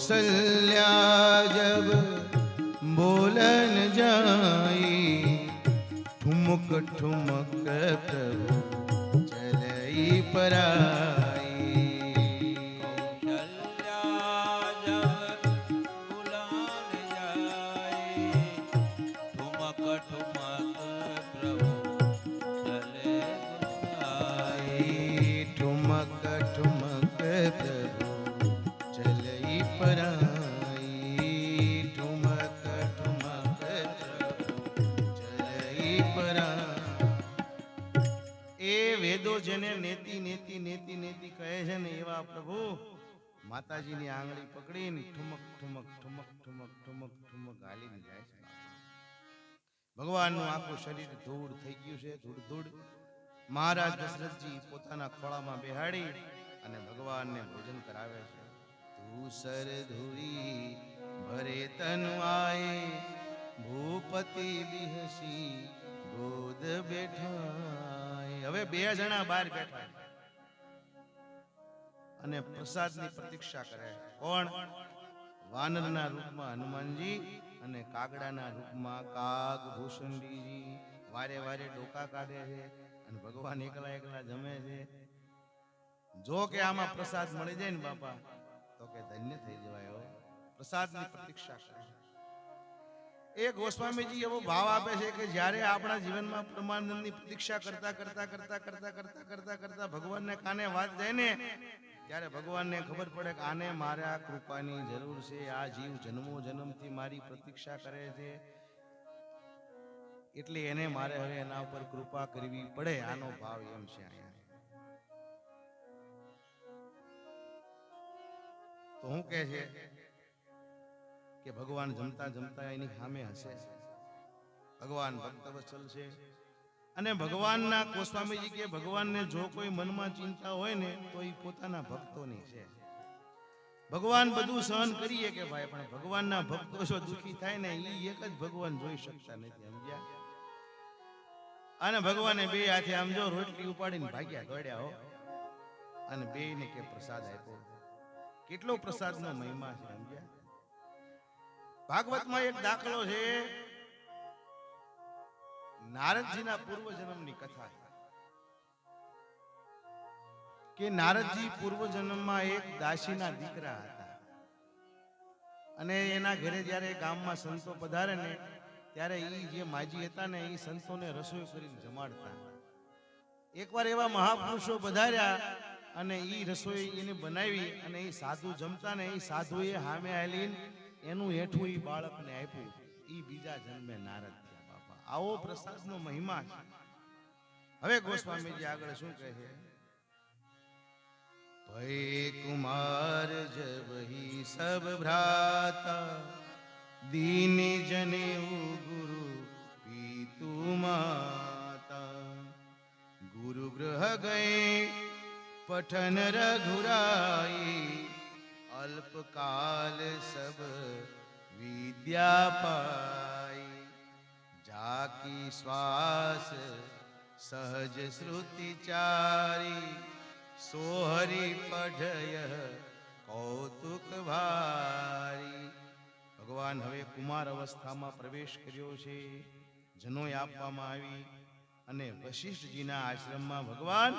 कौसल्या जब बोलन जाई ठुमक ठुमक प्रभु चलई पराई कौशल्या जब बुलान जाए ठुमक ठुमक प्रभु चले आई ठुमक ठुमक प्रभु चलई पराई ठुमक ठुमक प्रभु चलई पराई ए વેદો જેને નેતિ નેતિ નેતિ નેતિ કહે છે ને એવા પ્રભુ માતાજીની આંગળી પકડીને ઠુમક ઠુમક ઠુમક ઠુમક ઠુમક ઠુમક હાલીને જાય છે ભગવાનનું આખું શરીર ધૂળ થઈ ગયું છે ધૂળ ધૂળ મહારાજ દશરથજી પોતાના ખોળામાં બેહાડી અને ભગવાનને ભોજન કરાવે છે ધૂસર ધૂળી ભરે તનુ આએ ભૂપતિ બિહસી ગોદ બેઠાય હવે બે જણા બહાર બેઠા અને પ્રસાદની પ્રતીક્ષા કરે કોણ વાનરના રૂપમાં હનુમાનજી અને કાગડાના રૂપમાં કાગ ભૂષણજીજી વારે વારે ડોકા કાઢે છે અને ભગવાન એકલા એકલા જમે છે જો કે આમાં પ્રસાદ મળી જાય ને બાપા તો કે ધન્ય થઈ જવાય હો પ્રસાદની પ્રતીક્ષા કરે એ ગોસ્વામીજી એવો ભાવ આપે છે કે જ્યારે આપણા જીવનમાં પરમાનંદની પ્રતીક્ષા કરતા કરતા કરતા કરતા કરતા કરતા કરતા ભગવાનને કાને વાત જાય ને ત્યારે ભગવાનને ખબર પડે કે આને મારા કૃપાની જરૂર છે આ જીવ જન્મો જન્મથી મારી પ્રતીક્ષા કરે છે એટલે એને મારે હવે એના ઉપર કૃપા કરવી પડે આનો ભાવ એમ છે અહીંયા તો હું કહે છે કે ભગવાન જમતા જમતા એની સામે હશે ભગવાન ભક્તવત્સલ છે અને ભગવાનના ગોસ્વામીજી કે ભગવાનને જો કોઈ મનમાં ચિંતા હોય ને તો એ પોતાના ભક્તોની છે ભગવાન બધું સહન કરીએ કે ભાઈ પણ ભગવાનના ભક્તો જો દુખી થાય ને એ એક જ ભગવાન જોઈ શકતા નથી સમજ્યા અને ભગવાને બે હાથે આમ જો રોટલી ઉપાડીને ભાગ્યા દોડ્યા હો અને બેયને કે પ્રસાદ આપ્યો કેટલો પ્રસાદનો મહિમા છે સમજ્યા ભાગવતમાં એક દાખલો છે નારદજીના પૂર્વ જન્મની કથા કે નારદજી પૂર્વ જન્મમાં એક દાસીના દીકરા હતા અને એના ઘરે જ્યારે ગામમાં સંતો પધારે ને ત્યારે ઈ જે માજી હતા ને ઈ સંતોને રસોઈ કરીને જમાડતા એકવાર એવા મહાપુરુષો પધાર્યા અને ઈ રસોઈ એને બનાવી અને ઈ સાધુ જમતા ને ઈ સાધુએ સામે આવીને એનું હેઠું ઈ બાળકને આપ્યું ઈ બીજા જન્મે નારદ થયા બાપા આવો પ્રસાદનો મહિમા છે હવે ગોસ્વામીજી આગળ શું કહે છે ભય કુમાર જબ હી સબ ભ્રાતા दीन जने गुरु पीतु माता गुरु ग्रह गए पठन रघुराई अल्पकाल सब विद्या पाई जाकी श्वास सहज श्रुति चारी सोहरी पढ़य कौतुक भारी ભગવાન હવે કુમાર અવસ્થામાં પ્રવેશ કર્યો છે જનોય આપવામાં આવી અને વશિષ્ઠજીના આશ્રમમાં ભગવાન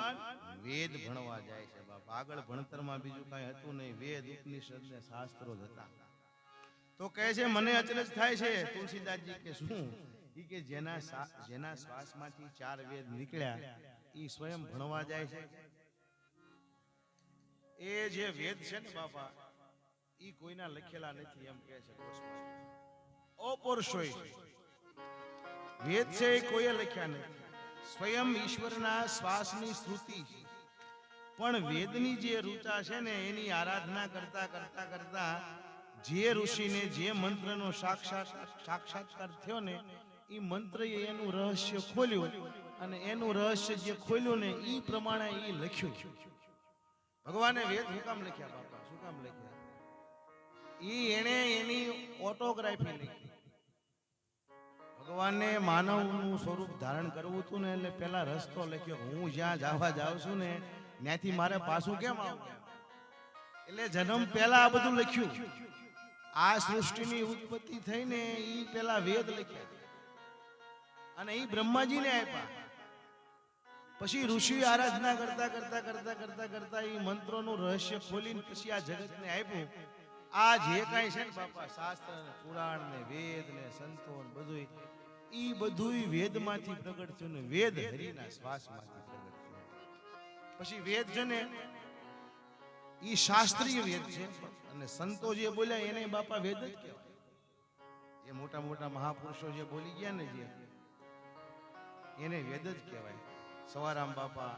વેદ ભણવા જાય છે બાપા આગળ ભણતરમાં બીજું કાંઈ હતું નહીં વેદ ઉપનિષદ ને શાસ્ત્રો જ હતા તો કહે છે મને અચરજ થાય છે તુલસીદાસજી કે શું ઈ કે જેના શ્વાસમાંથી 4 વેદ નીકળ્યા ઈ સ્વયં ભણવા જાય છે એ જે વેદ છે ને બાપા ઈ કોઈના લખેલા નથી એમ કહે છે અપૌરુષોય વેદ છે એ કોઈએ લખ્યા નથી સ્વયં ઈશ્વરના શ્વાસની શ્રુતિ છે પણ વેદની જે ઋચા છે ને એની આરાધના કરતા કરતા કરતા જે ઋષિને જે મંત્રનો સાક્ષાત્કાર થયો ને એ મંત્રએ એનું રહસ્ય ખોલ્યું અને એનું રહસ્ય જે ખોલ્યું ને એ પ્રમાણે એ લખ્યું ભગવાને વેદ શું કામ લખ્યા બાપા શું કામ લખ્યા એને એની ઓટોગ્રાફી લખી ભગવાનને માનવનું સ્વરૂપ ધારણ કરવું હતું ને એટલે પેલા રસ્તો લખ્યો હું જ્યાં જવા જાઉં છું ને ત્યાંથી મારે પાછું કેમ આવું એટલે જન્મ પહેલા આ બધું લખ્યું. આ સૃષ્ટિની ઉત્પત્તિ થઈને ઈ પહેલા વેદ લખ્યા અને ઈ બ્રહ્માજીને આપ્યા. પછી ઋષિ આરાધના કરતા કરતા કરતા કરતા કરતા ઈ મંત્રોનું રહસ્ય ખોલીને પછી આ જગતને આપ્યું. આ જે કાંઈ છે ને બાપા, શાસ્ત્ર ને પુરાણ ને વેદ ને સંતો ને બધું, ઈ બધું વેદમાંથી પ્રગટ થયું ને વેદ હરિના શ્વાસમાંથી પ્રગટ થયું. પછી વેદ છે ને ઈ શાસ્ત્રીય વેદ છે અને સંતો જે બોલ્યા એને બાપા વેદ જ કહેવાય. જે મોટા મોટા મહાપુરુષો જે બોલી ગયા ને જે, એને વેદ જ કહેવાય. સવારામ બાપા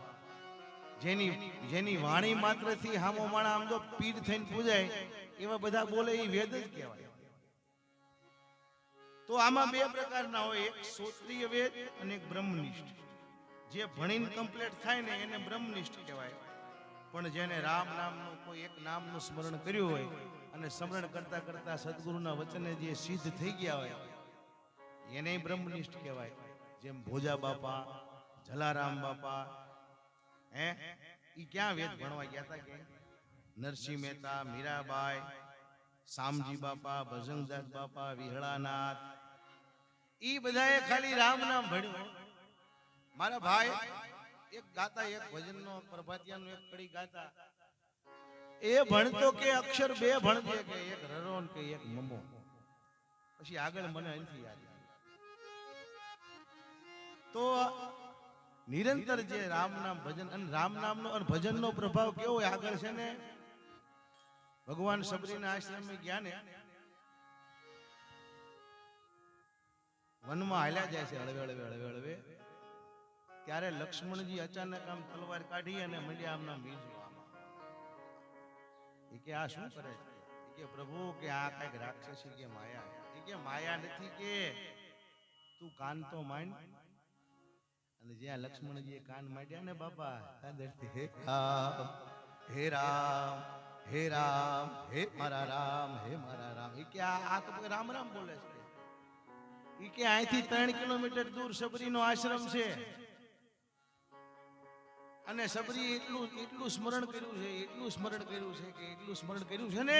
જેની વાણી માત્રથી હામો માણા આમ તો પીર થઈને પૂજાય એવા બધા બોલે એ વેદ જ કહેવાય. તો આમાં બે પ્રકારના હોય, એક શ્રોત્રીય વેદ અને એક બ્રહ્મનિષ્ઠ. જે ભણીને કમ્પ્લીટ થાય ને એને બ્રહ્મનિષ્ઠ કહેવાય. પણ જેને રામ નામનું કોઈ એક નામનું સ્મરણ કર્યું હોય અને સ્મરણ કરતા કરતા સદગુરુના વચને જે સિદ્ધ થઈ ગયા હોય એને બ્રહ્મનિષ્ઠ કહેવાય. જેમ ભોજા બાપા, જલારામ બાપા, ઈ ક્યાં વેદ ભણવા ગયા હતા કે? નરસિંહ મહેતા, મીરાબાઈ, શામજી બાપા, ભજંગદાસ બાપા, વિહળાનાથ, ઈ બધાએ ખાલી રામ નામ ભણ્યું. મારા ભાઈ એક ગાતા, એક ભજનનો પ્રભાતિયાનો એક કડી ગાતા, એ ભણતો કે અક્ષર બે ભણજે, કે એક રરોન કે એક મમો. પછી આગળ મને નથી યાદ. તો નિરંતર જે રામ નામ ભજન અને રામ નામનો અને ભજનનો પ્રભાવ કેવો આગળ છે ને, ભગવાન સબરીના આશ્રમે ગયા ને, વનમાં હાલ્યા જાય છે હળવે હળવે હળવે હળવે, ત્યારે લક્ષ્મણજી અચાનક આમ તલવાર કાઢી અને મંડ્યા આમ નામ વીંઝવા. એ કે આ શું કરે છે? એ કે પ્રભુ કે આ કઈક રાક્ષસી કે માયા. એ કે માયા નથી, કે તું કાન તો માંડ. અને જ્યાં લક્ષ્મણજીએ કાન માંડ્યા ને બાપા, હે રામ, હે રામ, હે રામ, હે મારા રામ, હે મારા રામ. એ કે આ તો રામ રામ બોલે છે. એ કે અહીંથી 3 કિલોમીટર દૂર સબરીનો આશ્રમ છે અને સબરી એટલું સ્મરણ કર્યું છે, એટલું સ્મરણ કર્યું છે કે એટલું સ્મરણ કર્યું છે ને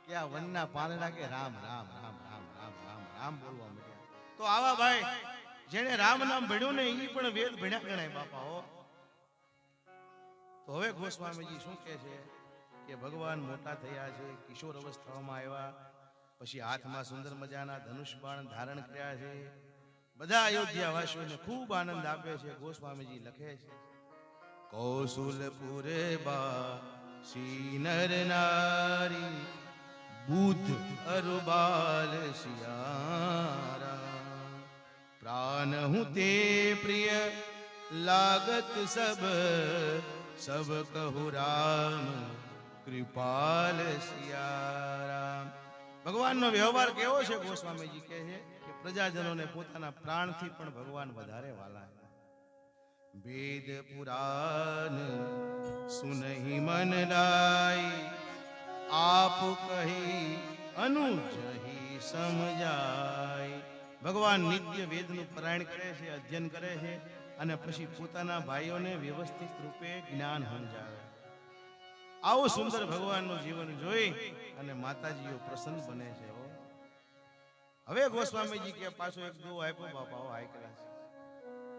કે આ વનના પાંદડા કે રામ રામ રામ રામ રામ રામ રામ બોલવા માંડ્યા. તો આવા ભાઈ જેને રામ નામ ભણ્યું ને એ પણ વેદ ભણ્યા ગણાય બાપા હો. તો હવે ગોસ્વામીજી શું કહે છે કે ભગવાન મોટા થયા છે, કિશોર અવસ્થામાં આવ્યા, પછી હાથમાં સુંદર મજાના ધનુષ બાણ ધારણ કર્યા છે. બધા અયોધ્યાવાસીઓને ખૂબ આનંદ આપે છે. ગોસ્વામીજી લખે છે, કૌશુલપુરે બાસી નર નારી, બુદ્ધ અરુબાલ સિયારા, प्राण हूँ ते प्रिय लागत सब कहु राम कृपाल सियाराम. ભગવાનનો વ્યવહાર કેવો છે? ગોસ્વામીજી કહે છે કે પ્રજાજનોને પોતાના પ્રાણથી પણ ભગવાન વધારે વાલા. વેદ પુરાણ સુનહી મન લાઈ, આપ કહી અનુજહી સમજાય. ભગવાન નિત્ય વેદનું પારાયણ કરે છે, અધ્યયન કરે છે અને પછી પોતાના ભાઈઓને વ્યવસ્થિત રૂપે જ્ઞાન સમજાવે. આવું સુંદર ભગવાનનું જીવન જોઈ અને માતાજીઓ પ્રસન્ન બને છે. હવે ગોસ્વામીજી કે પાછો એક દો આપ્યો બાપા, હાઈ ક્લાસ.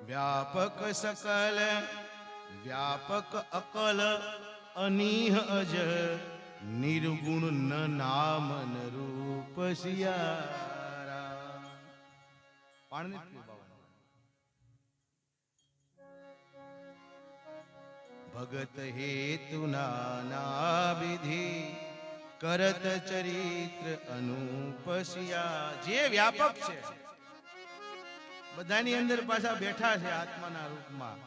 વ્યાપક સકલ વ્યાપક અકલ અનીહ અજ, નિર્ગુણ ન નામ ન રૂપ સિયારા. ભગત હેતુ નાના વિધિ, કરત ચરિત્ર અનુપસિયા. જે વ્યાપક છે, બધાની અંદર પાછા બેઠા છે આત્માના રૂપમાં.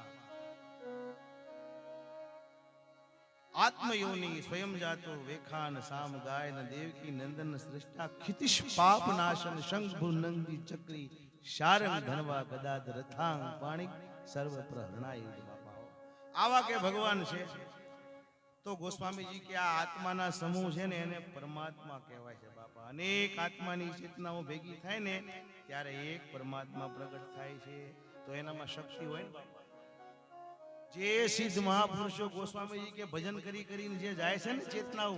આત્મયોની સ્વયં જાતો વેખાન સામ ગાય ન દેવકી નંદન સૃષ્ટા, ખિતિશ પાપ નાશન શંભુ નંદી ચક્રી, શારંગ ધનવા ગદાદ રથાંગ પાણી સર્વ પ્રહરણાય. આવા કે ભગવાન છે. તો ગોસ્વામીજી કે આ આત્માના સમૂહ છે ને એને પરમાત્મા કહેવાય છે બાપા. અનેક આત્માની ચેતનાઓ ભેગી થાય ને ત્યારે એક પરમાત્મા પ્રગટ થાય છે. તો એનામાં શક્તિ હોય ને બાપા. જે સિદ્ધ મહાપુરુષો ગોસ્વામીજી કે ભજન કરી કરીને જે જાય છે ને ચેતનાઓ,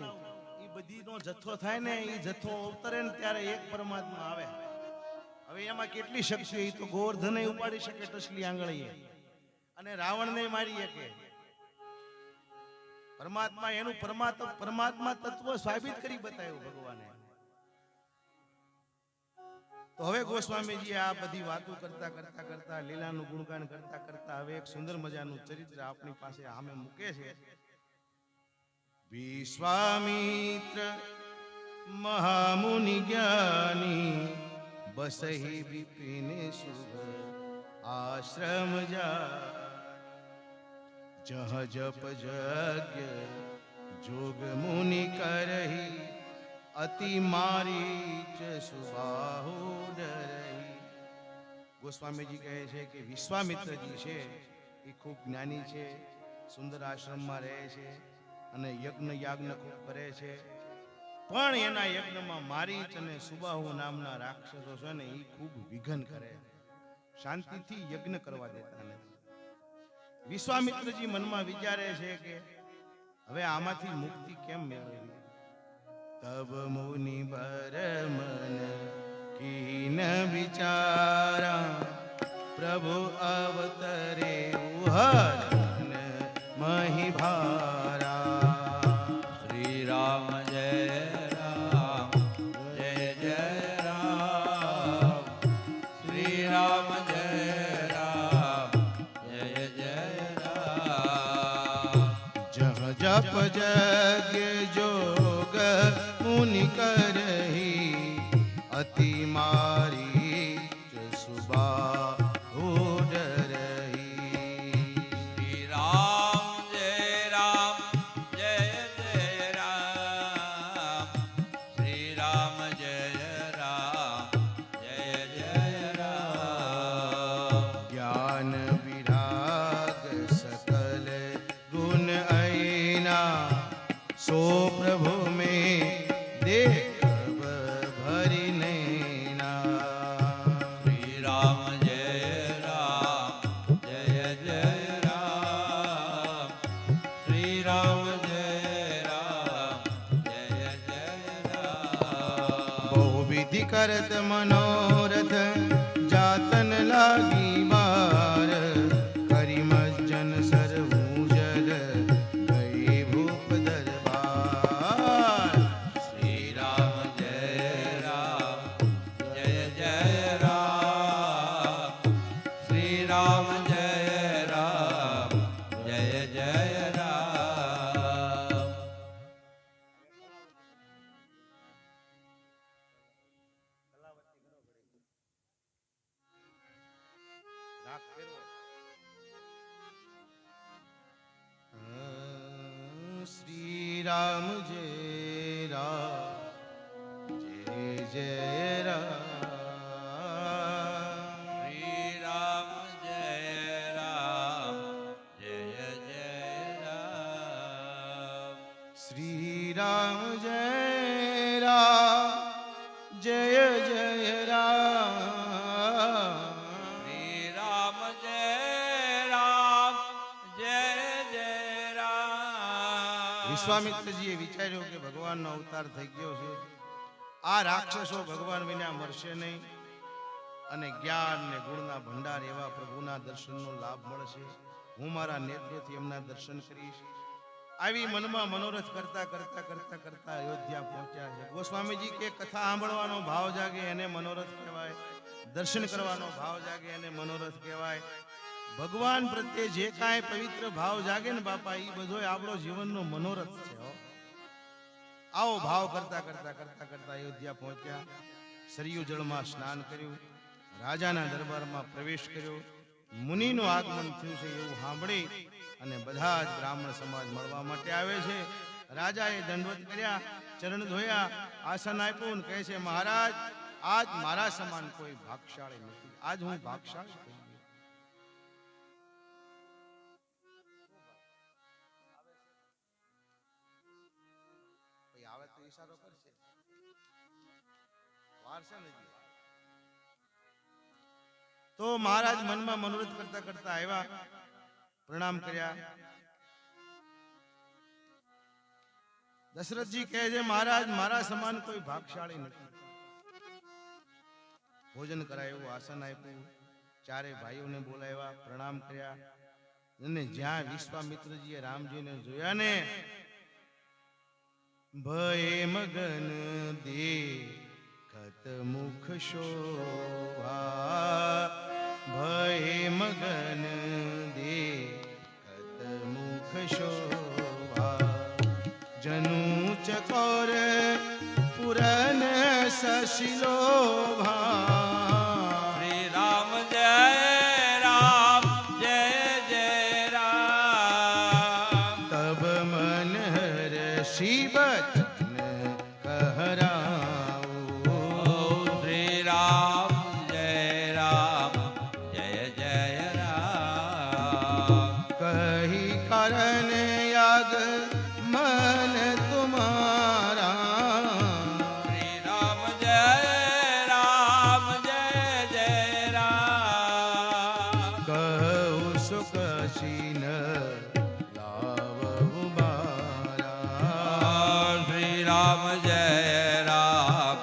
એ બધીનો જથ્થો થાય ને, એ જથ્થો અવતરે ને ત્યારે એક પરમાત્મા આવે. હવે એમાં કેટલી શક્તિ, એ તો ગોવર્ધને ઉપાડી શકે ટસલી આંગળીએ, અને રાવણને મારી શકે. પરમાત્મા એનું પરમાત્મા તત્વ સાબિત કરી બતાવ્યું ભગવાને. તો હવે ગોસ્વામીજી આ બધી વાતો કરતા કરતા કરતા, લીલાનું ગુણગાન કરતા કરતા હવે એક સુંદર મજાનું ચરિત્ર આપણી પાસે સામે મૂકે છે. વિશ્વામિત્ર મહામુનિ જ્ઞાની, બસહી વિપિન શુભ આશ્રમ જા. જહ જપ જગ્ય જોગ મુનિ કરહી, અતિ મારી ચ સુબાહુ ડરહી. ગોસ્વામીજી કહે છે કે વિશ્વામિત્રજી છે એ ખૂબ જ્ઞાની છે, સુંદર આશ્રમમાં રહે છે અને યજ્ઞ ખૂબ કરે છે. પણ એના યજ્ઞમાં મારીચ અને સુબાહુ નામના રાક્ષસો છે ને, એ ખૂબ વિઘન કરે, શાંતિથી યજ્ઞ કરવા દેતા નથી. વિશ્વામિત્રજી મનમાં વિચારે છે કે હવે આમાંથી મુક્તિ કેમ મેળવવી. તબ મુનિ બર મન કીન વિચારા, પ્રભુ અવતરે ઉહરન મહી ભારા. શ્રી રામ જય રામ જય જય રામ, શ્રી રામ જય રામ જય જય રામ. જહ જપ જગ્ય જોગ મુનિ કરહી, અતિ મારી ચ સુબાહુ ડરહી. શ્રી રામ જય રામ જય જય રામ, શ્રી રામ જય રામ જય જય રામ. જ્ઞાન વિરાગ સકલ ગુણ ऐना, सो प्रभु में देख भरी नैना. શ્રી રામ જય રામ જય જય રામ, શ્રી રામ જય રામ જય જય રામ. बहुविधि करत मनोरथ, जातन लागी बार, करी मज्जन सरहूँ जल, गए भूप दरबार. શ્રી રામ જય રામ જય જય રામ, શ્રી રામ જય રામ જય જય રામ. श्री राम जय राम जय जय राम. શ્રી રામ જય રામ જય જય રામ, श्री राम जय राम जय जय राम. શ્રી રામ જય રામ જય જય રામ. વિશ્વામિત્રજીએ વિચાર્યું કે ભગવાનનો અવતાર થઈ ગયો છે, આ રાક્ષસો ભગવાન વિના મરશે નહીં, અને જ્ઞાન ને ગુણના ભંડાર એવા પ્રભુના દર્શનનો લાભ મળશે. હું મારા નેત્રોથી એમના દર્શન કરીશ. આવી મનમાં મનોરથ કરતા કરતા કરતા કરતા અયોધ્યા પહોંચ્યા છે. ગોસ્વામીજી કે કથા સાંભળવાનો ભાવ જાગે એને મનોરથ કહેવાય, દર્શન કરવાનો ભાવ જાગે એને મનોરથ કહેવાય. ભગવાન પ્રત્યે જે કાંઈ પવિત્ર ભાવ જાગે ને બાપા, એ બધો આપણો જીવનનો મનોરથ છે હો. આવો ભાવ કરતા કરતા કરતા કરતા અયોધ્યા પહોંચ્યા. સરયુ જળમાં સ્નાન કર્યું, રાજાના દરબારમાં પ્રવેશ કર્યો. મુનિનું આગમન થયું છે એવું સાંભળી અને બધા જ બ્રાહ્મણ સમાજ મળવા માટે આવે છે. રાજાએ દંડવત કર્યા, ચરણ ધોયા, આસન આપ્યું અને કહે છે, મહારાજ આજ મારા સમાન કોઈ ભાગશાળી નથી, આજ હું ભાગશાળી થઈ ગયો. આવે તો ઈશારો કરશે, વાર છે ને. તો મહારાજ મનમાં મનોરથ કરતા કરતા આવ્યા પ્રણામ કર્યા. દશરથજી કહે છે મહારાજ મારા સમાન કોઈ ભાગશાળી નથી. ભોજન કરાયું, આસન આપ્યું, ચારે ભાઈઓને બોલાવ્યા, પ્રણામ કર્યા અને જ્યાં વિશ્વામિત્રજીએ રામજીને જોયા ને ભય મગન દેખત મુખ શોભા, ભય મગન દેખત મુખ શોભા, જનુ ચકોર પુરન સશિલોભા. શ્રી રામ જય રામ જય જય રામ. તબ મન હર શિવચન કહરાવો. શ્રી રામ જય રામ જય જય રામ. કહી કરણ યાગ મન તુમારા. શ્રી રામ જય રામ જય જય રામ. કહું સુખ છીન લાવવું મારા. શ્રી રામ જય રામ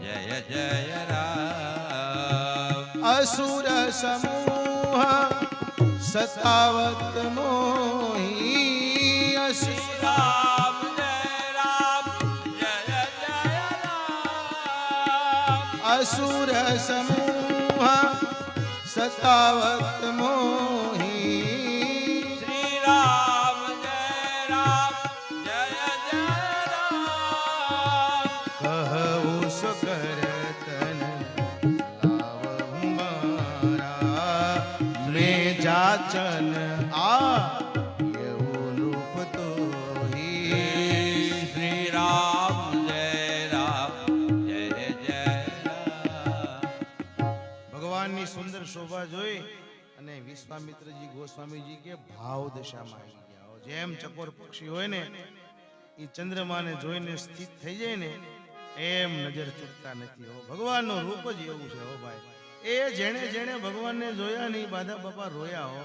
જય જય રામ. અસુર સમૂહ સતાવત મોહી. શ્રી રામ જય રામ જય જય રામ. અસુર સમૂહ સતાવત મોહી. શ્રી રામ જય રામ જય જય રામ. કહું સુકરતન લાવહું મારા. મેં જાચન આ એવું રૂપ તોહી. શ્રી રામ જય રામ જય જય રામ. ભગવાનની સુંદર શોભા જોઈ અને વિશ્વામિત્રજી ગોસ્વામીજી કે ભાવ દશામાં આવી ગયા હો. જેમ ચકોર પક્ષી હોય ને એ ચંદ્રમાને જોઈને સ્થિત થઈ જાય ને એમ નજર ચૂકતા નથી હો. ભગવાનનું રૂપ જ એવું છે હો ભાઈ. એ જેણે જેણે ભગવાનને જોયા ને એ બાધા બાપા રોયા હો.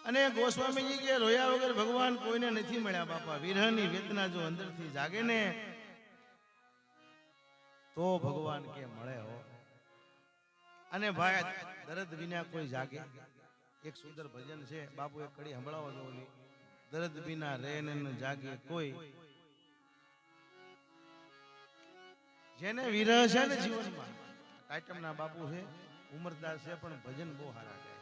અને ગોસ્વામીજી કે રોયા વગર ભગવાન કોઈને નથી મળ્યા બાપા. વિરહની વેદના જો અંદરથી જાગે ને તો ભગવાન કે મળે હો. અને ભાઈ દર્દ વિના કોઈ જાગે. એક સુંદર ભજન છે, બાપુ એક કડી સંભળાવો દો. ઓલી દર્દ વિના રે ન જાગે કોઈ. જેને વિરહ છે ને જીવનમાં, કાયટમના બાપુ છે, ઉમરદાસ છે, પણ ભજન બહુ સારા ગાય.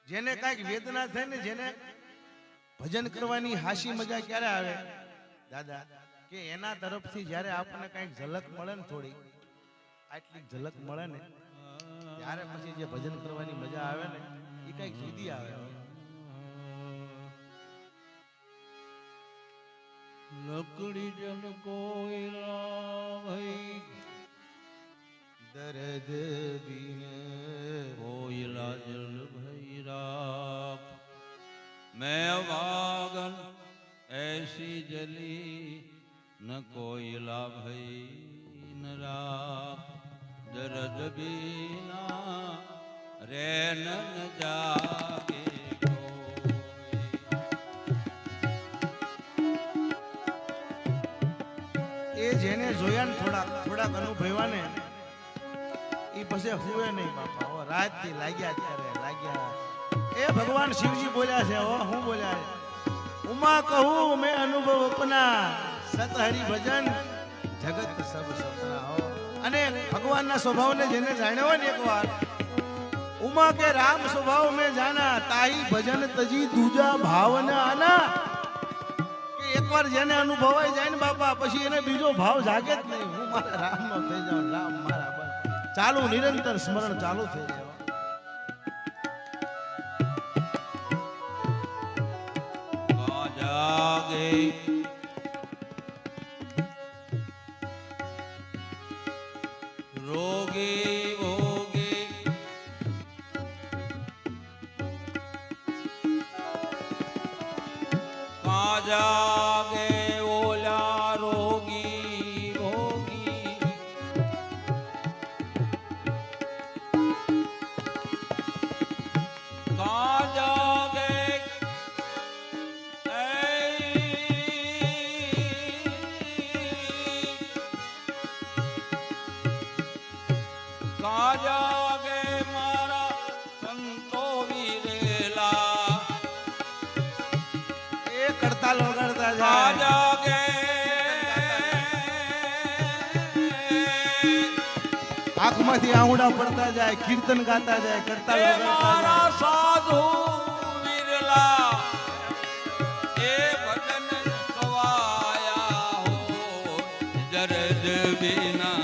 જેને કાંઈક વેદના થાય ને, જેને ભજન કરવાની હાસી મજા ક્યારે આવે દાદા કે એના તરફથી જ્યારે આપણને કાંઈક ઝલક મળે ને, થોડી આટલી ઝલક મળે ને ત્યારે પછી જે ભજન કરવાની મજા આવે ને એ કાંઈક જુદી આવે. લકડી જન કોયલા ભઈ દર્દ બિન કોયલા જલ ભૈરા. मैं वागन ऐसी जली न कोयला भई न राख. दर्द बीना रे न जागे कोई. એ જેને જોયા ને થોડાક અનુભવ્યા ને એ પછી હુએ નહીં બાપા. હો રાત થી લાગ્યા ત્યારે લાગ્યા. એ ભગવાન શિવજી બોલ્યા છે. હો હું બોલ્યા છે? ઉમા કહું મેં અનુભવ અપના સત હરિ ભજન જગત સબ સપના. હો અને ભગવાનના સ્વભાવને જેને જાણ્યો હોય ને એકવાર, ઉમા કે રામ સ્વભાવ મેં જાના તાહી ભજન તજી દૂજા ભાવના આના. કે એકવાર જેને અનુભવાઈ જાય ને બાપા પછી એને બીજો ભાવ જાગે જ નહીં. હું મારા રામનો થઈ જાઉં, રામ મારા બસ. ચાલુ નિરંતર સ્મરણ ચાલુ થઈ જાય. जागे रोगे भोगे कहाँ जागे ओला रोगी भोगी. આંખમાંથી આહુડા પડતા જાય, કીર્તન ગાતા જાય, કરતા એ વગાડતા મારા જાય. સાધુ વિરલા એ ભજન સવાયા હો જરજ વિના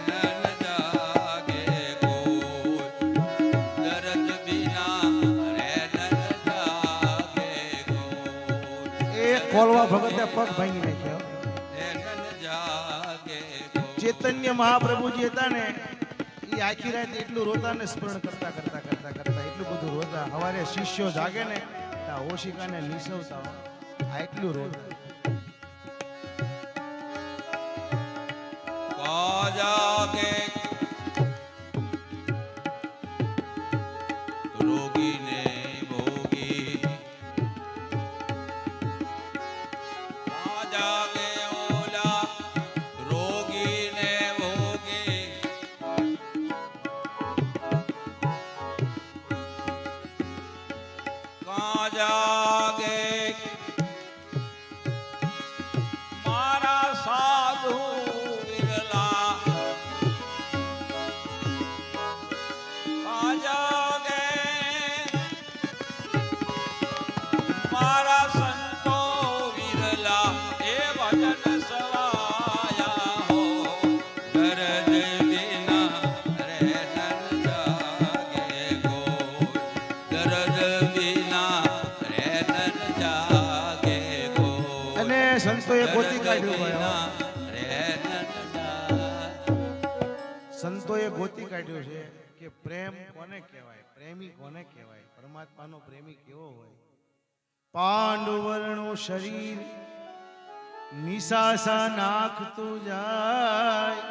નૈન જાગે કોઈ જરજ વિના નૈન જાગે કોઈ એ કોલવા ભગતે પગ ભાંગી નાખ્યો. નૈન જાગે કોઈ ચૈતન્ય મહાપ્રભુજી હતા ને, એ આખી રાત એટલું રોતા ને સ્મરણ કરતા કરતા કરતા કરતા એટલું બધું રોતા. સવારે શિષ્યો જાગે ને ત્યાં ઓશિકાને નિસવતા આ એટલું રોતા. જાગે રોગીને ભોગી જાગે ઓલા રોગીને ભોગી જાગે મારા સાધુ વિરલા જાગે મારા સંતો વિરલા એ ભજન સવાયા હો દરદ વિના રે નર જાગે કોઈ દરદ વિના રે નર જાગે કોઈ અને સંતોએ ગોતી કાઢ્યું ભાઈ. સંતોએ ગોતી કાઢ્યું છે કે પ્રેમ કોને કહેવાય, પ્રેમી કોને કહેવાય, પરમાત્માનો પ્રેમી કેવો હોય. પાંડુવર્ણું શરીર નિશાસા નાખતું જાય,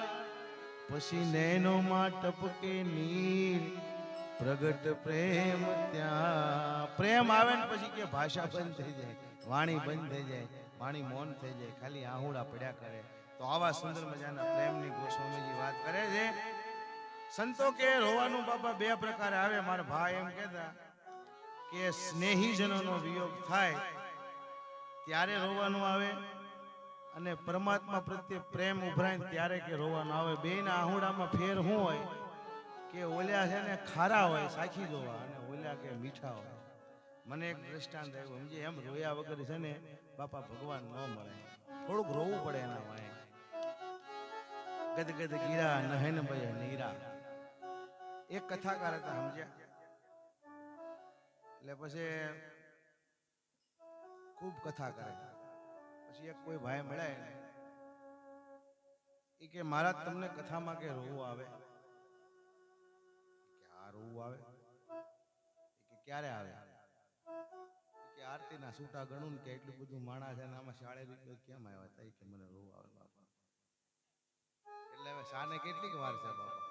પછી નૈનોમાં ટપકે નીર, પ્રગટ પ્રેમ ત્યાં. પ્રેમ આવે ને પછી કે ભાષા બંધ થઈ જાય, વાણી બંધ થઈ જાય, વાણી મૌન થઈ જાય, ખાલી આહુડા પડ્યા કરે. તો આવા સુંદર મજાના પ્રેમની ગોસ્વામીજી વાત કરે છે. સંતો કે રોવાનું બાપા બે પ્રકારે આવે. મારા ભાઈ એમ કહેતા કે સ્નેહીજનોનો વિયોગ થાય ત્યારે રોવાનું આવે, અને પરમાત્મા પ્રત્યે પ્રેમ ઉભરાય ત્યારે કે રોવાનું આવે. બેયના આહુડામાં ફેર શું હોય કે ઓલ્યા છે ને ખારા હોય સાખી જોવા, અને ઓલ્યા કે મીઠા હોય. મને એક દ્રષ્ટાંત આવ્યું સમજે, એમ રોયા વગર છે ને બાપા ભગવાન ન મળે, થોડુંક રોવું પડે એના વાંહે. ગદગદ ગીરા નહેન ભય નીરા. એક કથાકાર હતા સમજ્યા, એટલે પછી ખૂબ કથા કરે. પછી એક કોઈ ભાઈ મળ્યા ને એ કે મહારાજ તમને કથામાં કે રોવું આવે? કે આ રોવું આવે. કે ક્યારે આવે? કે આરતીના છૂટા ગણું ને કે એટલું બધું માણા છે ને આમાં શાળે રૂપિયો કેમ આવ્યા હતા? કે મને રોવું આવે બાપા. એટલે હવે શાને કેટલીક વાર છે બાપા,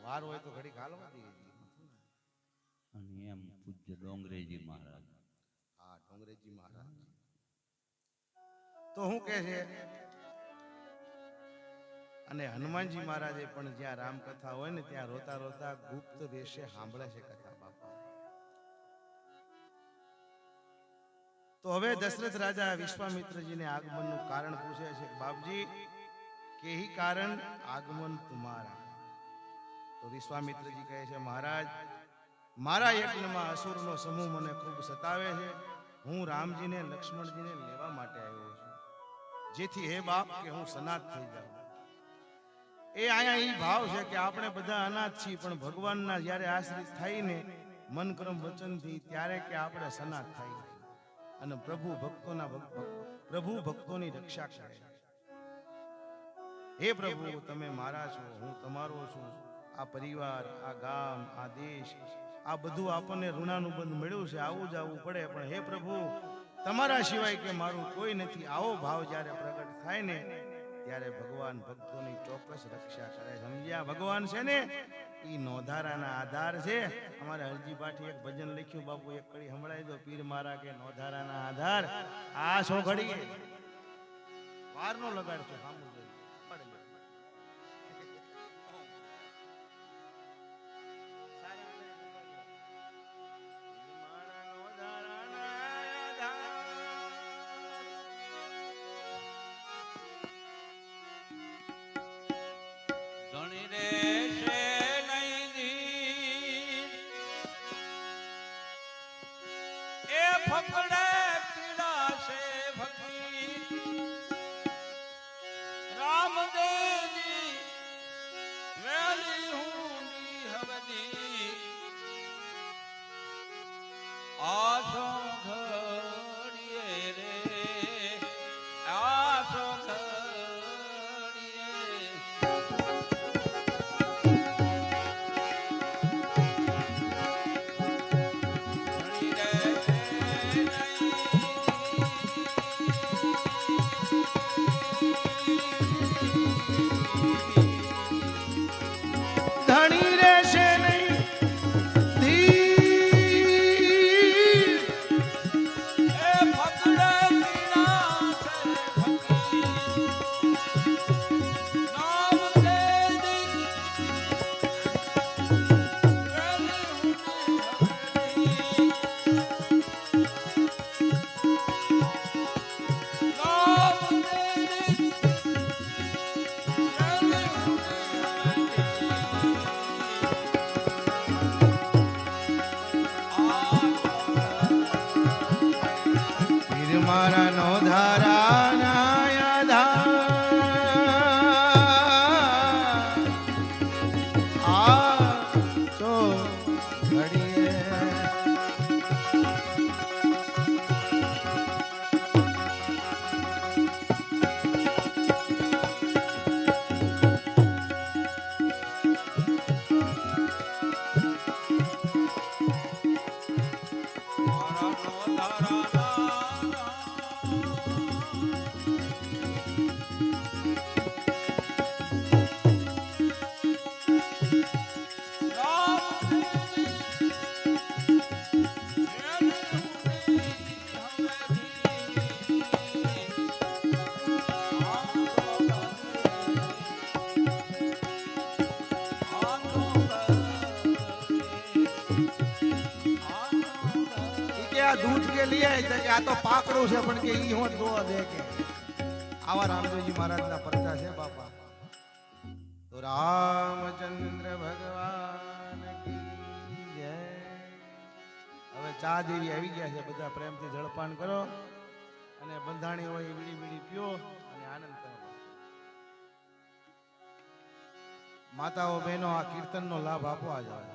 વાર હોય તો ઘડી હાલવા દઈએ. અને એમ પૂજ્ય ડોંગરેજી મહારાજ. હા, ડોંગરેજી મહારાજ તો શું કહે છે. અને હનુમાનજી મહારાજે પણ જ્યાં રામકથા હોય ને ત્યાં રોતા રોતા ગુપ્ત વેશે સાંભળે છે કથા બાપા. તો હવે દશરથ રાજા વિશ્વામિત્રજીને આગમનનું કારણ પૂછે છે. બાપજી કેહી કારણ આગમન તુમારા. તો વિશ્વામિત્રજી કહે છે મહારાજ મારા યજ્ઞમાં અસુરનો સમૂહ મને ખૂબ સતાવે છે. હું રામજીને લક્ષ્મણજીને લેવા માટે આવ્યો છું, જેથી હે બાપ કે હું સનાથ થઈ જાઉં. એ અહીંયા એ ભાવ છે કે આપણે બધા અનાથ છીએ, પણ ભગવાનના જ્યારે આશ્રિત થઈને મન કર્મ વચનથી ત્યારે કે આપણે સનાથ થાય અને પ્રભુ ભક્તોની રક્ષા કરે. હે પ્રભુ તમે મારા છો, હું તમારો છું. આ પરિવાર, આ ગામ, આ દેશ, આ બધું આપણને ઋણાનુબંધ મળ્યું છે, આવું જ આવવું પડે. પણ હે પ્રભુ તમારા સિવાય કે મારું કોઈ નથી. આવો ભાવ જ્યારે પ્રગટ થાય ને ત્યારે ભગવાન ભક્તોની ચોક્કસ રક્ષા કરે. સમજ્યા? ભગવાન છે ને એ નોધારાના આધાર છે. અમારે હરજી પાઠી એક ભજન લખ્યું બાપુ, એક કડી સંભળાઈ દો. પીર મારા કે નોધારાના આધાર. આ સો ઘડી વાર નો લગાડશો. સામું જોઈ क्या दूध के लिए है कि आ तो पाकड़ું છે પણ કે ઈ હોત દો દે કે આવા રામદેવજી મહારાજના પરચા છે બાપા. તો રામચંદ્ર ભગવાન કી જય. હવે ચા દેવી આવી ગયા છે, બધા પ્રેમથી જળપાન કરો અને બંધાણી હોય એ બીડી બીડી પીઓ અને આનંદ કરો. માતાઓ બહેનો આ કીર્તનનો લાભ આપો. આ જાવ